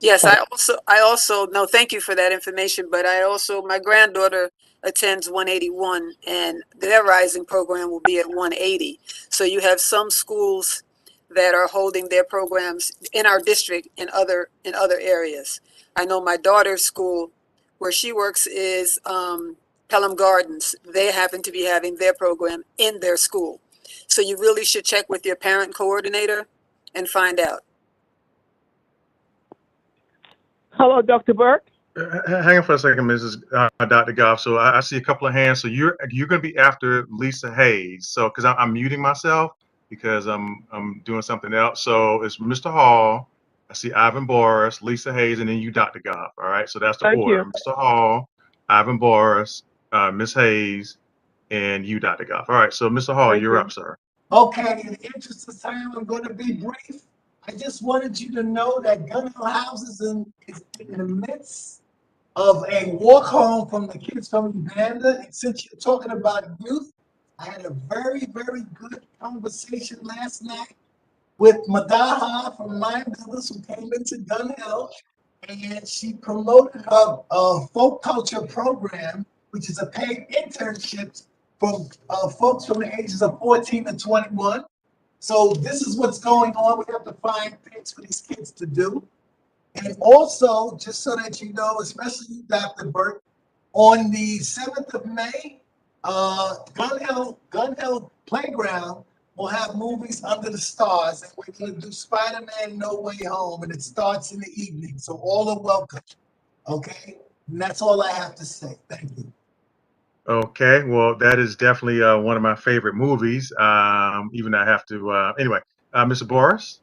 Yes, So I also no, thank you for that information. But my granddaughter attends 181, and their rising program will be at 180. So you have some schools that are holding their programs in our district in other areas. I know my daughter's school, where she works, is Pelham Gardens. They happen to be having their program in their school. So you really should check with your parent coordinator and find out. Hello, Dr. Burke. Hang on for a second, Mrs. Dr. Goff. So I see a couple of hands. So you're going to be after Lisa Hayes. So because I'm muting myself because I'm doing something else. So it's Mr. Hall. I see Ivan Boris, Lisa Hayes, and then you, Dr. Goff. All right. So that's the Thank order: you. Mr. Hall, Ivan Boris, Miss Hayes, and you, Dr. Goff. All right. So Mr. Hall, Thank you're you. up, sir. Okay, in the interest of time, I'm going to be brief. I just wanted you to know that Gun Hill House is in the midst of a walk home from the kids from Uganda. And since you're talking about youth, I had a very, very good conversation last night with Madaha from Mind Builders, who came into Gun Hill, and she promoted her folk culture program, which is a paid internship from folks from the ages of 14 to 21. So this is what's going on. We have to find things for these kids to do. And also, just so that you know, especially you, Dr. Burke, on the 7th of May, Gun Hill Playground will have movies under the stars, and we're going to do Spider-Man No Way Home, and it starts in the evening. So all are welcome. Okay? And that's all I have to say. Thank you. Okay, well, that is definitely one of my favorite movies. Even I have to, anyway, Mr. Boris?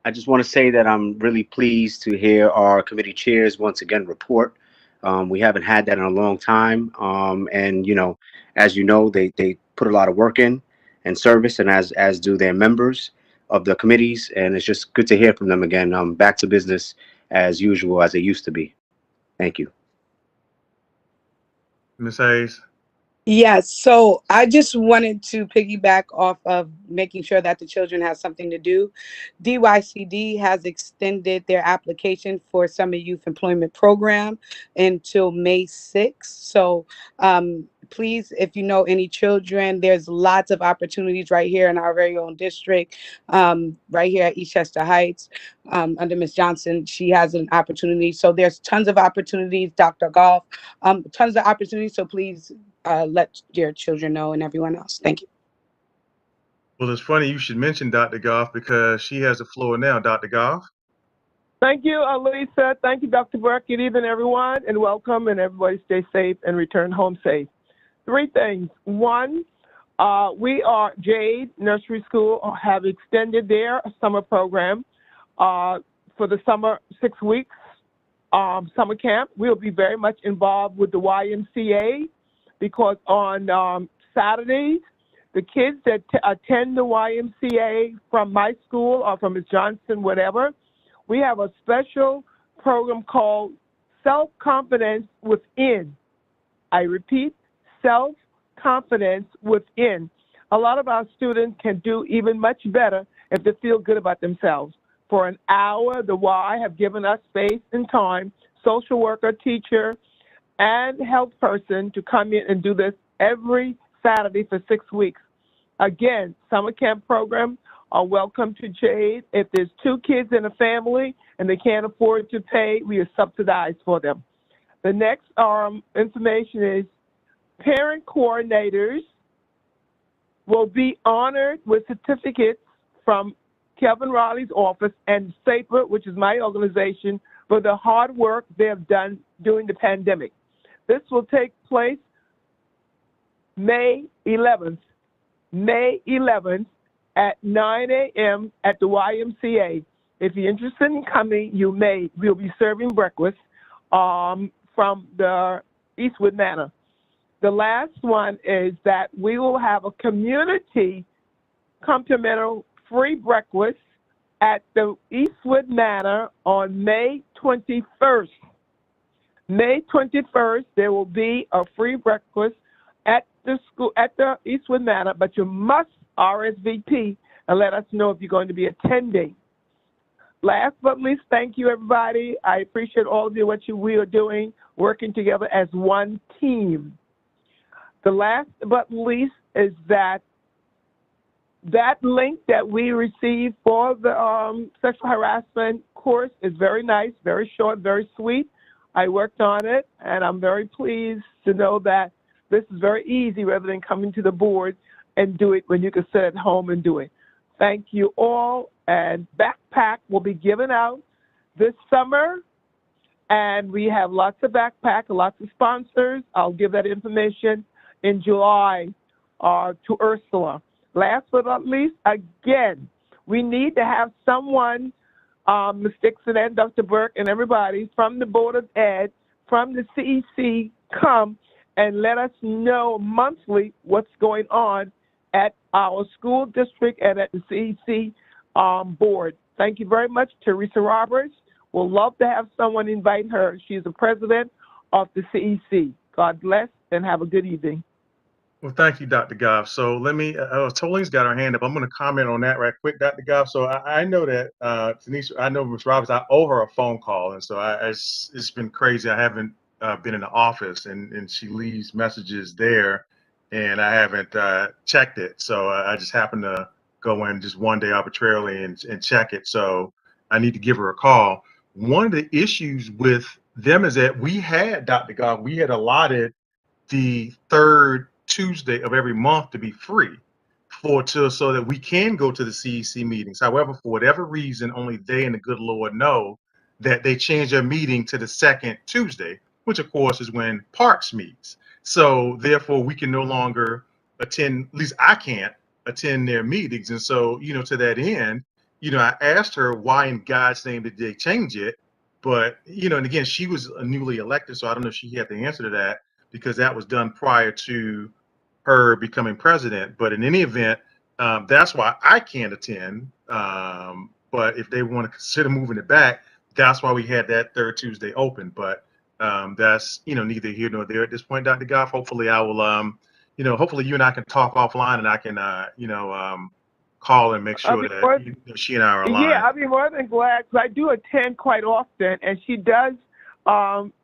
I just want to say that I'm really pleased to hear our committee chairs once again report. We haven't had that in a long time. And, as you know, they put a lot of work in and service, and as do their members of the committees. And it's just good to hear from them again. Back to business as usual, as it used to be. Thank you. Ms. Hayes? Yes, so I just wanted to piggyback off of making sure that the children have something to do. DYCD has extended their application for Summer Youth Employment Program until May 6th. So please, if you know any children, there's lots of opportunities right here in our very own district, right here at Eastchester Heights. Under Ms. Johnson, she has an opportunity. So there's tons of opportunities, Dr. Goff, tons of opportunities. So please, let your children know and everyone else. Thank you. Well, it's funny you should mention Dr. Goff because she has the floor now. Dr. Goff? Thank you, Lisa. Thank you, Dr. Burke. Good evening, everyone, and welcome, and everybody stay safe and return home safe. 3 things. One, we are Jade Nursery School have extended their summer program for the summer 6 weeks summer camp. We'll be very much involved with the YMCA because on Saturdays, the kids that attend the YMCA from my school or from Ms. Johnson, whatever, we have a special program called Self-Confidence Within. I repeat, Self-Confidence Within. A lot of our students can do even much better if they feel good about themselves. For an hour, the Y have given us space and time, social worker, teacher, and health person to come in and do this every Saturday for 6 weeks. Again, summer camp program are welcome to Jade. If there's 2 kids in a family and they can't afford to pay, we are subsidized for them. The next information is parent coordinators will be honored with certificates from Kevin Riley's office and SAPER, which is my organization, for the hard work they have done during the pandemic. This will take place May 11th at 9 a.m. at the YMCA. If you're interested in coming, you may. We'll be serving breakfast from from the Eastwood Manor. The last one is that we will have a community complimentary free breakfast at the Eastwood Manor on May 21st. May 21st, there will be a free breakfast at the school, at the Eastwood Manor, but you must RSVP and let us know if you're going to be attending. Last but not least, thank you, everybody. I appreciate all of you, we are doing, working together as one team. The last but not least is that link that we received for the sexual harassment course is very nice, very short, very sweet. I worked on it, and I'm very pleased to know that this is very easy rather than coming to the board and do it when you can sit at home and do it. Thank you all, and backpack will be given out this summer, and we have lots of backpack, lots of sponsors. I'll give that information in July to Ursula. Last but not least, again, we need to have someone, Ms. Dixon and Dr. Burke and everybody from the Board of Ed, from the CEC, come and let us know monthly what's going on at our school district and at the CEC board. Thank you very much, Teresa Roberts. We'll love to have someone invite her. She's the president of the CEC. God bless and have a good evening. Well, thank you, Dr. Goff. So let me, Tolene's got her hand up. I'm going to comment on that right quick, Dr. Goff. So I know that, Tanisha, I know Ms. Roberts, I owe her a phone call. And so it's been crazy. I haven't been in the office, and she leaves messages there, and I haven't checked it. So I just happened to go in just one day arbitrarily and check it. So I need to give her a call. One of the issues with them is that we had, Dr. Goff, we had allotted the third Tuesday of every month to be free so that we can go to the CEC meetings. However, for whatever reason, only they and the good Lord know that they changed their meeting to the second Tuesday, which of course is when Parks meets. So therefore we can no longer attend, at least I can't attend their meetings. And so, to that end, I asked her why in God's name did they change it? But, and again, she was newly elected, so I don't know if she had the answer to that, because that was done prior to her becoming president. But in any event, that's why I can't attend. But if they want to consider moving it back, that's why we had that third Tuesday open. But that's neither here nor there at this point, Dr. Goff. Hopefully I will hopefully you and I can talk offline, and I can call and make sure that she and I are aligned. Yeah, I'd be more than glad, because I do attend quite often, and she does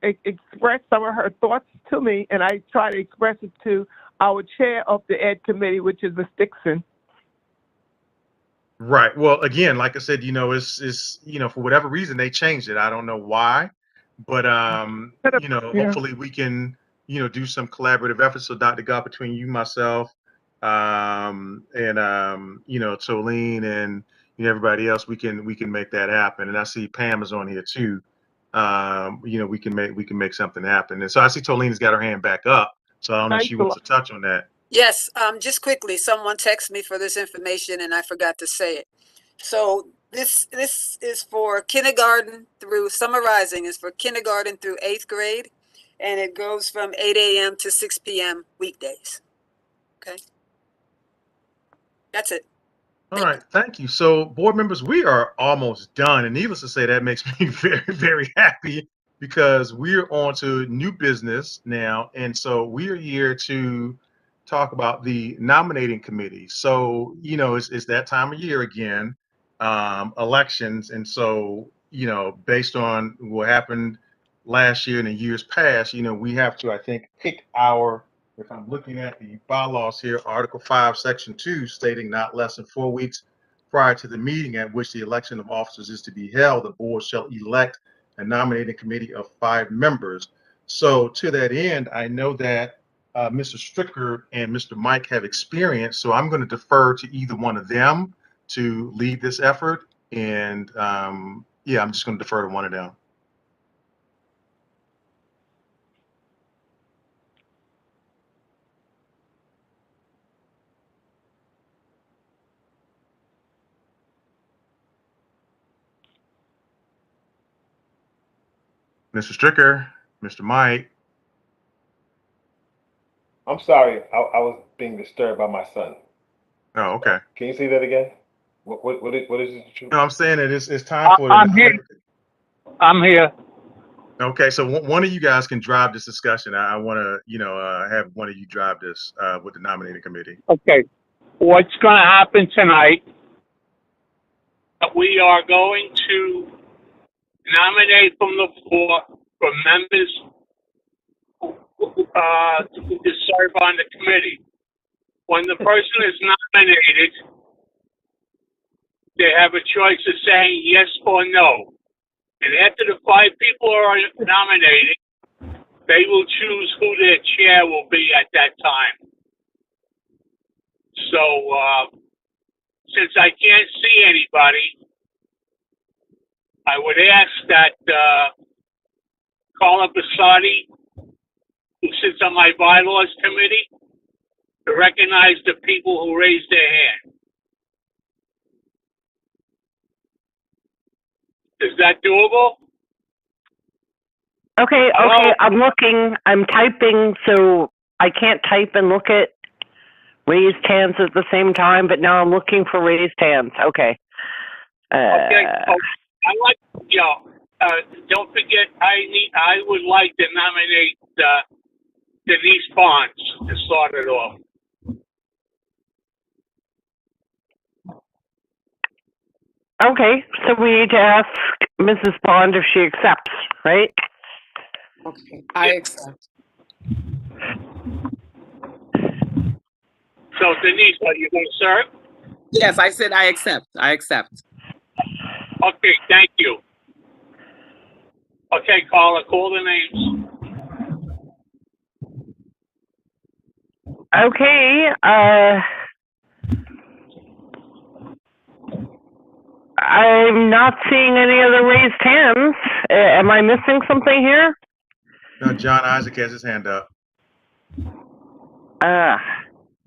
express some of her thoughts to me, and I try to express it to our chair of the Ed Committee, which is Ms. Dixon. Right. Well, again, like I said, it's for whatever reason they changed it. I don't know why, but hopefully we can do some collaborative efforts. So Dr. Goff, between you, myself, and Tolene and everybody else, we can make that happen. And I see Pam is on here too. We can make something happen. And so I see Tolene's got her hand back up. So I don't know if she wants to touch on that. Yes, just quickly, someone texted me for this information and I forgot to say it. So this is for kindergarten through, summarizing, is for kindergarten through 8th grade, and it goes from 8 a.m. to 6 p.m. weekdays. Okay. That's it. All right, thank you. So, board members, we are almost done, and needless to say, that makes me very, very happy, because we're on to new business now, and so we're here to talk about the nominating committee. So, it's that time of year again, elections, and so based on what happened last year and in years past, we have to, I think, pick our. If I'm looking at the bylaws here, Article 5, Section 2, stating not less than 4 weeks prior to the meeting at which the election of officers is to be held, the board shall elect a nominating committee of 5 members. So to that end, I know that Mr. Stricker and Mr. Mike have experience, so I'm going to defer to either one of them to lead this effort. And I'm just going to defer to one of them. Mr. Stricker. Mr. Mike. I'm sorry, I was being disturbed by my son. Oh, okay. Can you say that again? What is it that you? No, I'm saying that it's time for I'm here. I'm here. Okay, so one of you guys can drive this discussion. I want to, have one of you drive this with the nominating committee. Okay. What's going to happen tonight? We are going to nominate from the floor for members to serve on the committee. When the person is nominated, they have a choice of saying yes or no. And after the 5 people are nominated, they will choose who their chair will be at that time. So, since I can't see anybody, I would ask that Carla Basati, who sits on my bylaws committee, to recognize the people who raised their hand. Is that doable? Okay, Hello? I'm looking, I'm typing, so I can't type and look at raised hands at the same time, but now I'm looking for raised hands. Okay. Okay. Don't forget, I would like to nominate Denise Bonds to start it off. Okay, so we need to ask Mrs. Bond if she accepts, right? Okay, I accept. So Denise, are you going to serve? Yes, I said I accept. I accept. Okay, thank you. Okay, Carla, call the names. Okay, I'm not seeing any other raised hands. Am I missing something here? No, John Isaac has his hand up. I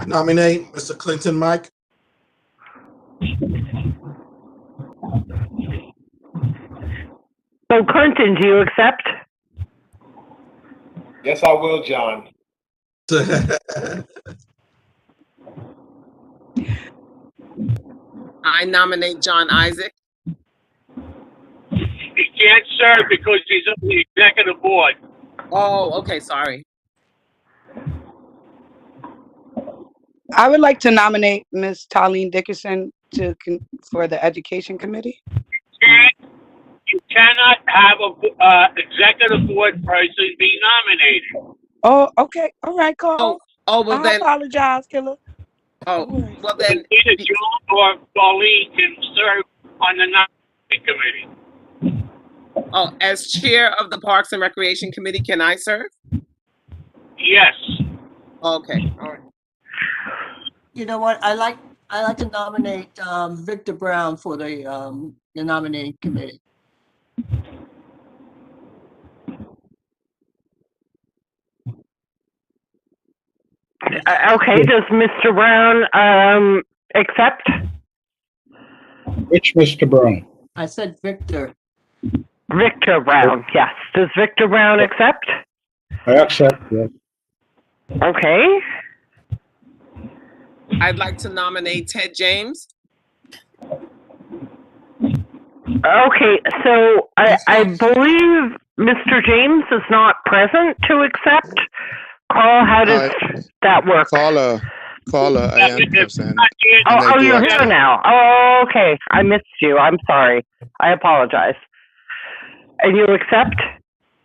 nominate Mr. Clinton Mike. So Clinton, do you accept? Yes, I will, John. I nominate John Isaac. He can't serve because he's on the executive board. Oh, okay, sorry. I would like to nominate Ms. Talene Dickerson for the Education Committee. You cannot have a executive board person be nominated. Oh, okay. All right, Carl. Well I then. apologize, Killer. Oh, well then. Either John or Pauline can serve on the nominating committee. Oh, as chair of the Parks and Recreation Committee, can I serve? Yes. Okay, all right. You know what? I like to nominate Victor Brown for the nominating committee. Okay, does Mr. Brown accept? Which Mr. Brown? I said Victor. Victor Brown, yes. Does Victor Brown accept? I accept, yes. Okay. I'd like to nominate Ted James. Okay, so I believe Mr. James is not present to accept. Carl, how does that work? Caller, I am present. Oh, you're here now. Oh, okay. I missed you. I'm sorry. I apologize. And you accept?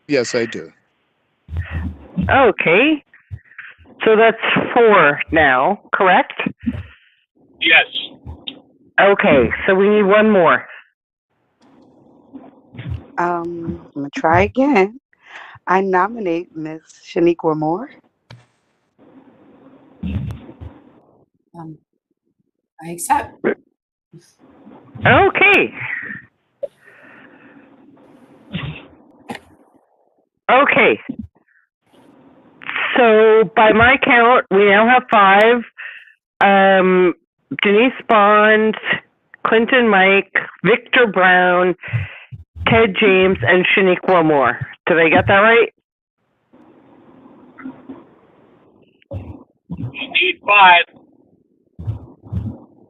Yes, I do. Okay. So that's 4 now, correct? Yes. Okay, so we need one more. I'm gonna try again. I nominate Ms. Shaniqua Moore. I accept. Okay. Okay. So by my count, we now have 5. Denise Bond, Clinton Mike, Victor Brown, Ted James, and Shaniqua Moore. Did I get that right? You need 5.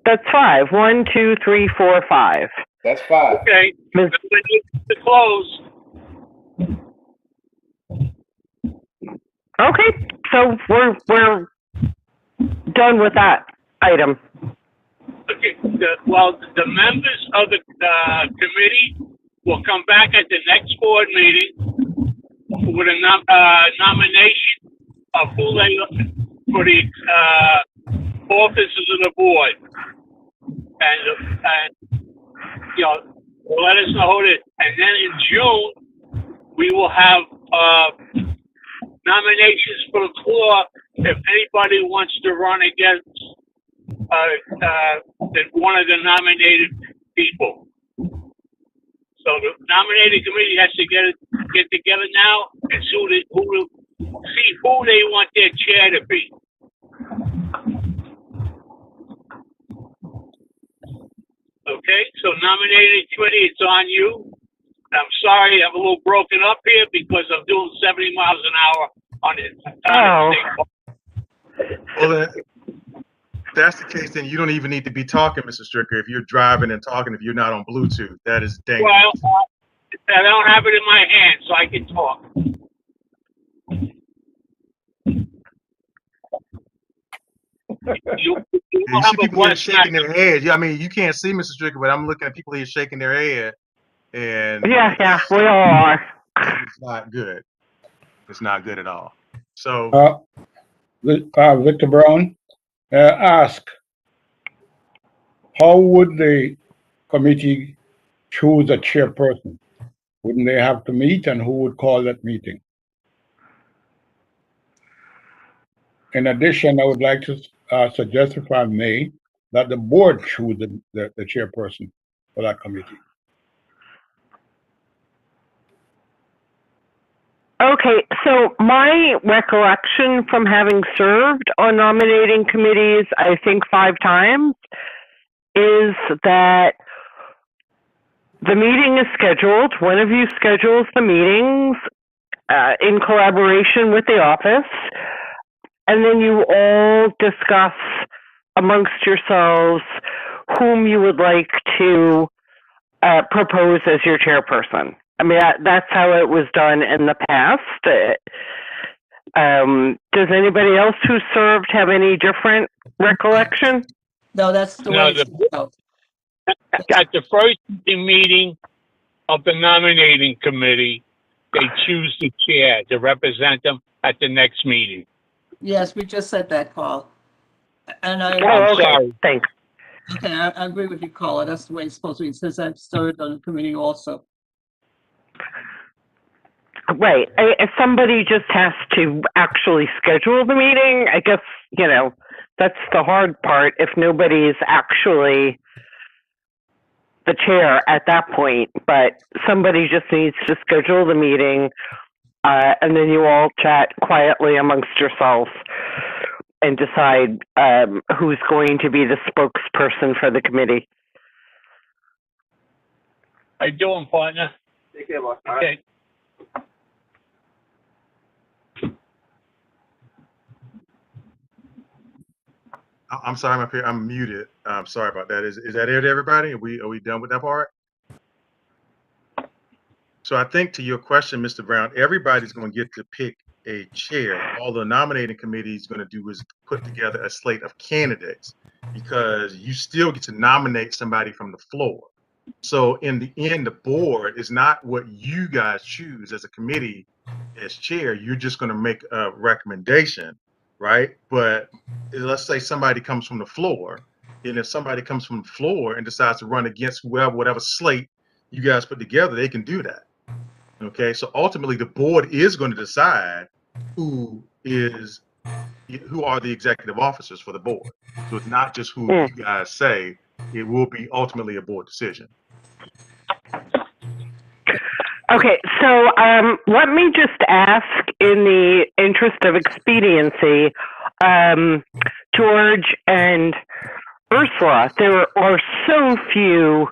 That's 5. 1, 2, 3, 4, 5. That's 5. Okay. Ms. We need to close. Okay, so we're done with that item. Okay. The members of the committee will come back at the next board meeting with a nomination of who they for the officers of the board, and let us know who it is. And then in June we will have nominations for the floor if anybody wants to run against one of the nominated people. So the nominating committee has to get together now and see who they want their chair to be. Okay, so nominating committee, it's on you. I'm sorry, I'm a little broken up here because I'm doing 70 miles an hour on it. Well, then, if that's the case, then you don't even need to be talking, Mr. Stricker. If you're driving and talking, if you're not on Bluetooth, that is dangerous. Well, I don't have it in my hand, so I can talk. You see people here shaking their head. Yeah, I mean, you can't see Mr. Stricker, but I'm looking at people here shaking their head. And yeah, we all are. It's not good. It's not good at all. So, Victor Brown, ask, how would the committee choose a chairperson? Wouldn't they have to meet, and who would call that meeting? In addition, I would like to suggest, if I may, that the board choose the chairperson for that committee. Okay, so my recollection from having served on nominating committees, I think 5 times, is that the meeting is scheduled. One of you schedules the meetings in collaboration with the office, and then you all discuss amongst yourselves whom you would like to propose as your chairperson. I mean, that's how it was done in the past. Does anybody else who served have any different recollection? No, that's the way it's out. At the first meeting of the nominating committee, they choose the chair to represent them at the next meeting. Yes, we just said that, Paul. And I'm okay. sorry. Thanks. Okay, I agree with you, Carla. That's the way it's supposed to be, since I've served on the committee also. Right. If somebody just has to actually schedule the meeting, I guess, that's the hard part. If nobody's actually the chair at that point, but somebody just needs to schedule the meeting, and then you all chat quietly amongst yourselves and decide who's going to be the spokesperson for the committee. How you doing, partner? Take care, boss. Okay. I'm sorry, I'm muted. I'm sorry about that. Is that it, everybody? Are we done with that part? So I think, to your question, Mr. Brown, everybody's going to get to pick a chair. All the nominating committee is going to do is put together a slate of candidates, because you still get to nominate somebody from the floor. So in the end, the board is not what you guys choose as a committee as chair. You're just going to make a recommendation, right? But let's say somebody comes from the floor, and if somebody comes from the floor and decides to run against whatever slate you guys put together, they can do that. Okay, so ultimately the board is going to decide who are the executive officers for the board. So it's not just who you guys say. It will be ultimately a board decision. Okay, so let me just ask, in the interest of expediency, George and Ursula, there are so few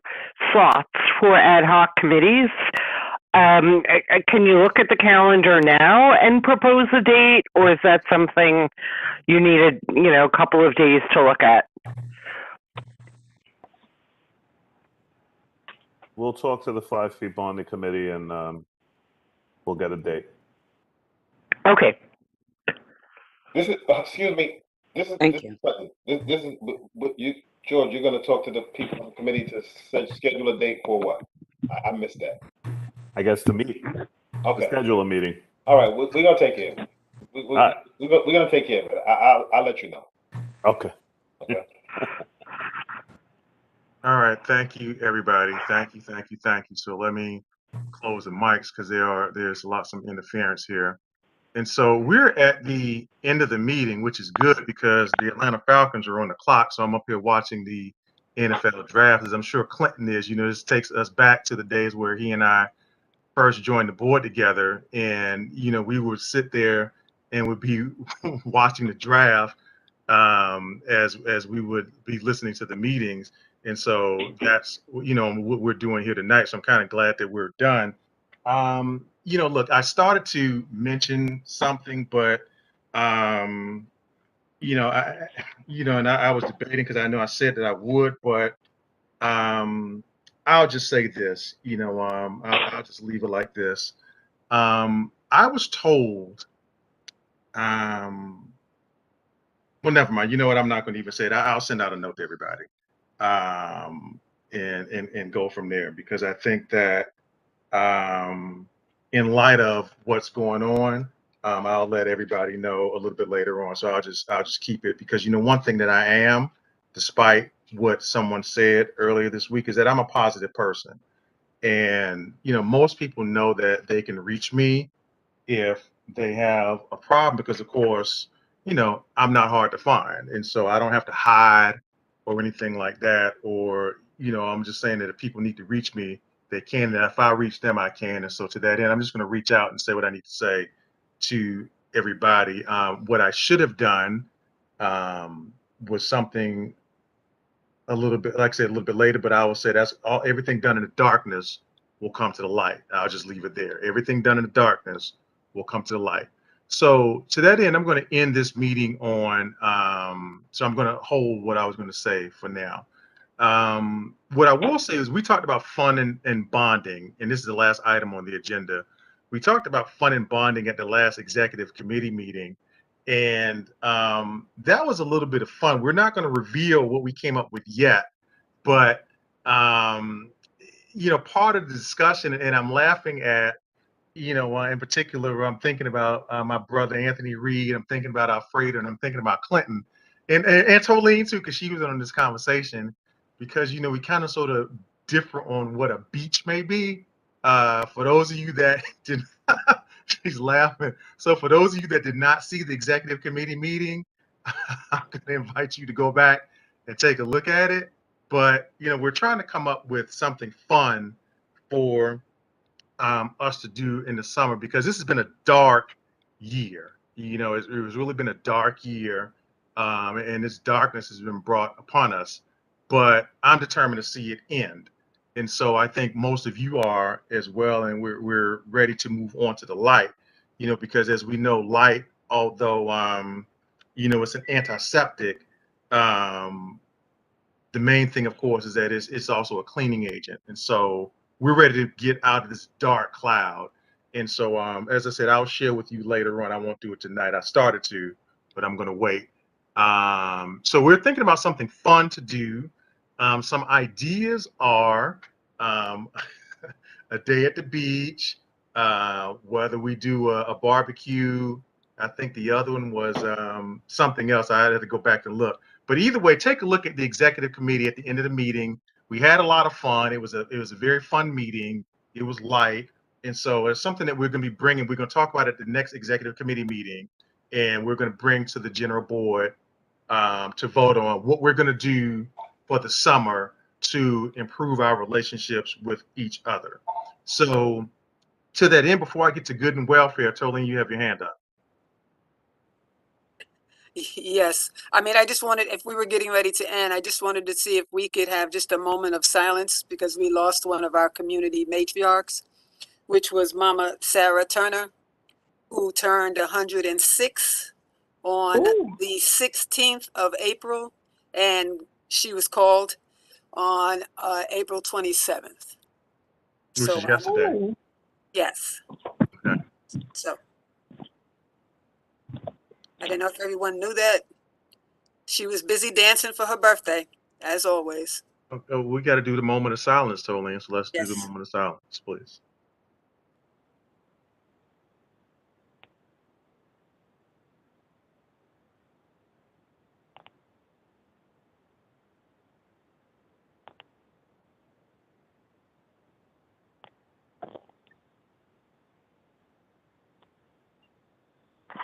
slots for ad hoc committees. Can you look at the calendar now and propose a date, or is that something you needed, a couple of days to look at? We'll talk to the 5 feet bonding committee and we'll get a date. Okay. This is, excuse me, this is you, George, you're gonna talk to the people on the committee to schedule a date for what? I missed that. I guess to meet, Okay. to schedule a meeting. All right, we're gonna take care of it. We're gonna take care of it. I'll let you know. Okay. Okay. All right. Thank you, everybody. Thank you. So let me close the mics because there's some interference here. And so we're at the end of the meeting, which is good because the Atlanta Falcons are on the clock. So I'm up here watching the NFL draft, as I'm sure Clinton is. This takes us back to the days where he and I first joined the board together, and we would sit there and would be watching the draft as we would be listening to the meetings. And so that's what we're doing here tonight. So I'm kind of glad that we're done. Look, I started to mention something, but I was debating because I know I said that I would, but I'll just say this. I'll just leave it like this. I was told. Well, never mind. You know what? I'm not going to even say that. I'll send out a note to everybody, and go from there because I think that in light of what's going on, I'll let everybody know a little bit later on. So I'll just keep it because one thing that I am, despite what someone said earlier this week, is that I'm a positive person, and most people know that they can reach me if they have a problem because of course I'm not hard to find, and so I don't have to hide or anything like that, or I'm just saying that if people need to reach me, they can, and if I reach them, I can. And so to that end, I'm just going to reach out and say what I need to say to everybody. What I should have done was something a little bit, like I said, a little bit later, but I will say everything done in the darkness will come to the light. I'll just leave it there. Everything done in the darkness will come to the light. So to that end, I'm going to end this meeting on, so I'm going to hold what I was going to say for now. What I will say is we talked about fun and bonding, and this is the last item on the agenda. We talked about fun and bonding at the last executive committee meeting, and that was a little bit of fun. We're not going to reveal what we came up with yet, but part of the discussion, and I'm laughing at, in particular, I'm thinking about my brother Anthony Reed. I'm thinking about Alfredo, and I'm thinking about Clinton, and Tolene too, because she was on this conversation. Because we kind of sort of differ on what a beach may be. For those of you that did, she's laughing. So for those of you that did not see the executive committee meeting, I'm going to invite you to go back and take a look at it. But we're trying to come up with something fun for us to do in the summer, because this has been a dark year. It was really been a dark year, and this darkness has been brought upon us. But I'm determined to see it end, and so I think most of you are as well. And we're ready to move on to the light, because as we know, light, although it's an antiseptic. The main thing, of course, is that it's also a cleaning agent. And so we're ready to get out of this dark cloud. And so, as I said, I'll share with you later on. I won't do it tonight. I started to, but I'm going to wait. So we're thinking about something fun to do. Some ideas are a day at the beach, whether we do a barbecue. I think the other one was something else. I had to go back and look. But either way, take a look at the executive committee at the end of the meeting. We had a lot of fun. It was a very fun meeting. It was light. And so it's something that we're going to be bringing. We're going to talk about at the next executive committee meeting. And we're going to bring to the general board to vote on what we're going to do for the summer to improve our relationships with each other. So to that end, before I get to good and welfare, Tolene, you have your hand up. Yes. I mean, I just wanted, if we were getting ready to end, I just wanted to see if we could have just a moment of silence because we lost one of our community matriarchs. which was Mama Sarah Turner, who turned 106 on the 16th of April, and she was called on April 27th. Which is yesterday. Yes. Okay. So I didn't know if everyone knew that. She was busy dancing for her birthday, as always. Okay, we got to do the moment of silence, Tolene. So let's do the Yes. moment of silence, please.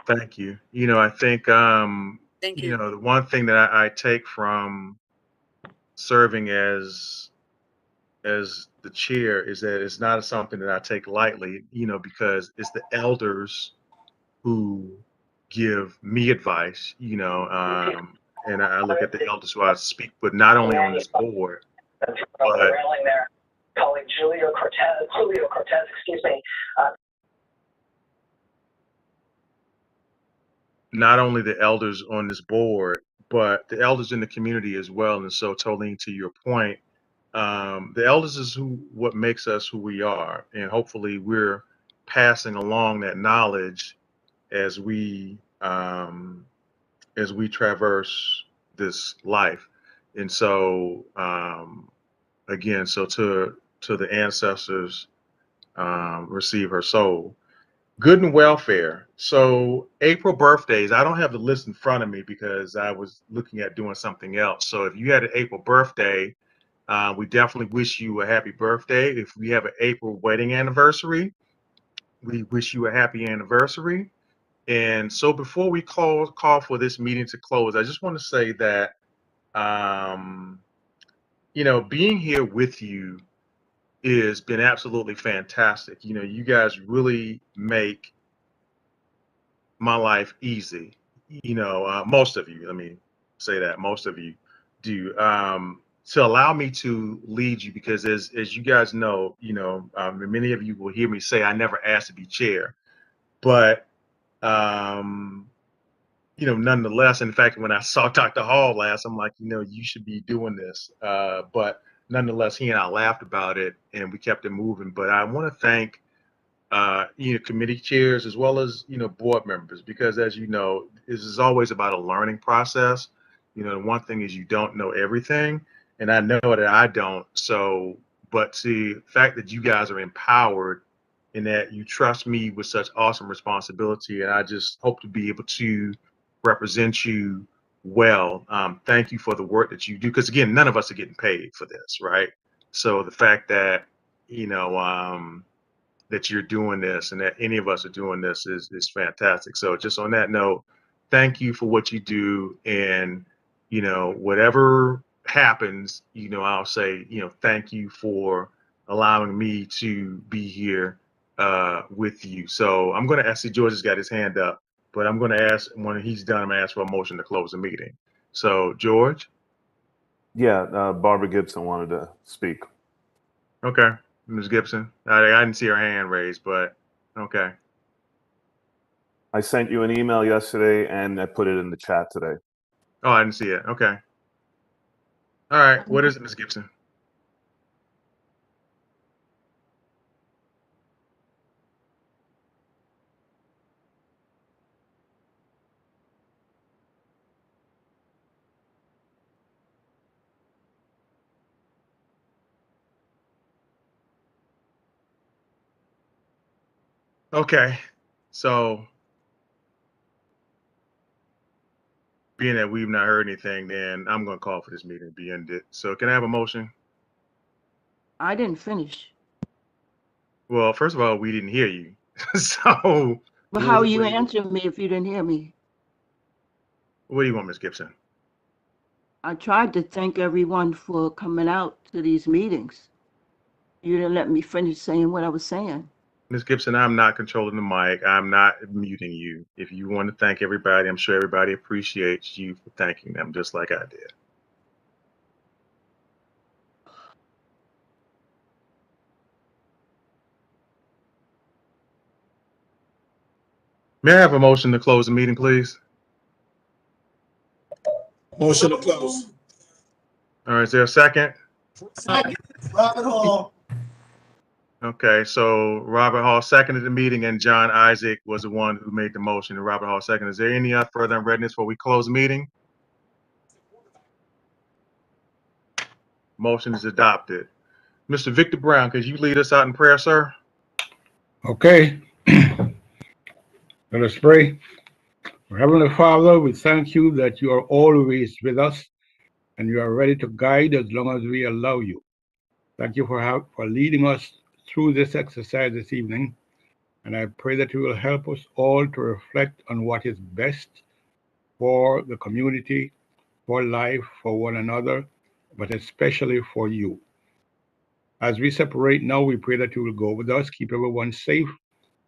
Thank you. You know, I think, Thank you you. know, the one thing that I take from serving as the chair is that it's not something that I take lightly, you know, because it's the elders who give me advice, you know, and I look at the elders who I speak with, not only on this board, but Calling Julio Cortez, excuse me. not only the elders on this board, but the elders in the community as well. And so, Tolene, to your point, the elders is what makes us who we are, and hopefully we're passing along that knowledge as we traverse this life. And so, again, so to the ancestors, receive her soul. Good and welfare. So April birthdays, I don't have the list in front of me because I was looking at doing something else. So if you had an April birthday, we definitely wish you a happy birthday. If we have an April wedding anniversary, we wish you a happy anniversary. And so before we call for this meeting to close, I just want to say that, um, you know, being here with you has been absolutely fantastic. You know, you guys really make my life easy. You know, most of you, let me say that, most of you do. To allow me to lead you, because as you guys know, you know, many of you will hear me say I never asked to be chair, but you know, nonetheless, in fact, when I saw Dr. Hall last, I'm like, you know, you should be doing this. But nonetheless, he and I laughed about it and we kept it moving. But I want to thank, you know, committee chairs as well as, you know, board members, because as you know, this is always about a learning process. You know, the one thing is you don't know everything, and I know that I don't. So, but the fact that you guys are empowered and that you trust me with such awesome responsibility, and I just hope to be able to represent you well. Thank you for the work that you do, because again, none of us are getting paid for this, right? So the fact that, you know, that you're doing this and that any of us are doing this is fantastic. So just on that note, thank you for what you do. And, you know, whatever happens, you know, I'll say, you know, thank you for allowing me to be here with you. So I'm going to ask, George has got his hand up, but I'm going to ask, when he's done, I'm going to ask for a motion to close the meeting. So George? Yeah, Barbara Gibson wanted to speak. Okay. Ms. Gibson, I didn't see her hand raised, but okay. I sent you an email yesterday and I put it in the chat today. Oh, I didn't see it. Okay. All right. What is it, Ms. Gibson? Okay. So, being that we've not heard anything, then I'm going to call for this meeting to be ended. So, can I have a motion? I didn't finish. Well, first of all, we didn't hear you. So, But how are you what do you, answering me if you didn't hear me? what do you want, Ms. Gibson? I tried to thank everyone for coming out to these meetings. You didn't let me finish saying what I was saying. Ms. Gibson, I'm not controlling the mic. I'm not muting you. If you want to thank everybody, I'm sure everybody appreciates you for thanking them, just like I did. May I have a motion to close the meeting, please? Motion to close. All right, is there a second? Second, Robert Hall. Okay, so Robert Hall seconded the meeting and John Isaac was the one who made the motion, and Robert Hall seconded. Is there any further unreadness before we close the meeting? Motion is adopted. Mr. Victor Brown, could you lead us out in prayer, sir? Okay. Let us pray. Heavenly Father, we thank you that you are always with us and you are ready to guide as long as we allow you. Thank you for leading us through this exercise this evening. And I pray that you will help us all to reflect on what is best for the community, for life, for one another, but especially for you. As we separate now, we pray that you will go with us, keep everyone safe,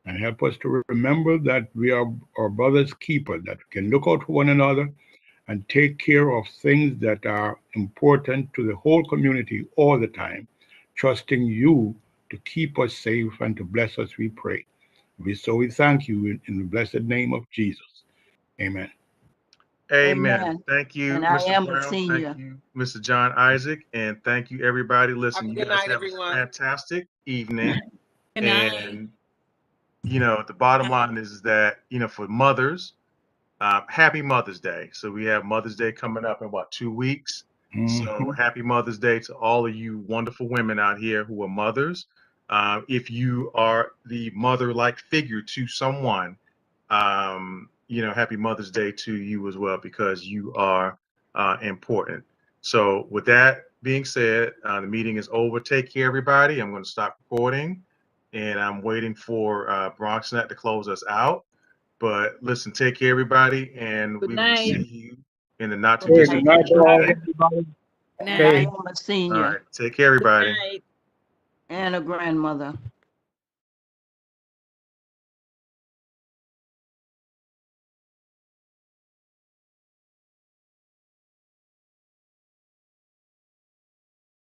and help us to remember that we are our brother's keeper, that we can look out for one another and take care of things that are important to the whole community all the time, trusting you to keep us safe and to bless us, we pray. We thank you in the blessed name of Jesus. Amen. Amen. Thank you, And I Mr. am a Brown. senior. Thank you, Mr. John Isaac. And thank you, everybody. Listen, you Good guys night, have everyone. a fantastic evening. Good night. And, the bottom line is that, for mothers, happy Mother's Day. So we have Mother's Day coming up in 2 weeks. So happy Mother's Day to all of you wonderful women out here who are mothers. If you are the mother-like figure to someone, happy Mother's Day to you as well, because you are important. So with that being said, the meeting is over. Take care, everybody. I'm going to stop recording, and I'm waiting for BronxNet to close us out. But listen, take care, everybody, and we will see you in the not too Good distant night, future. Okay? everybody. And I am a All senior right. Take care, everybody. and a grandmother.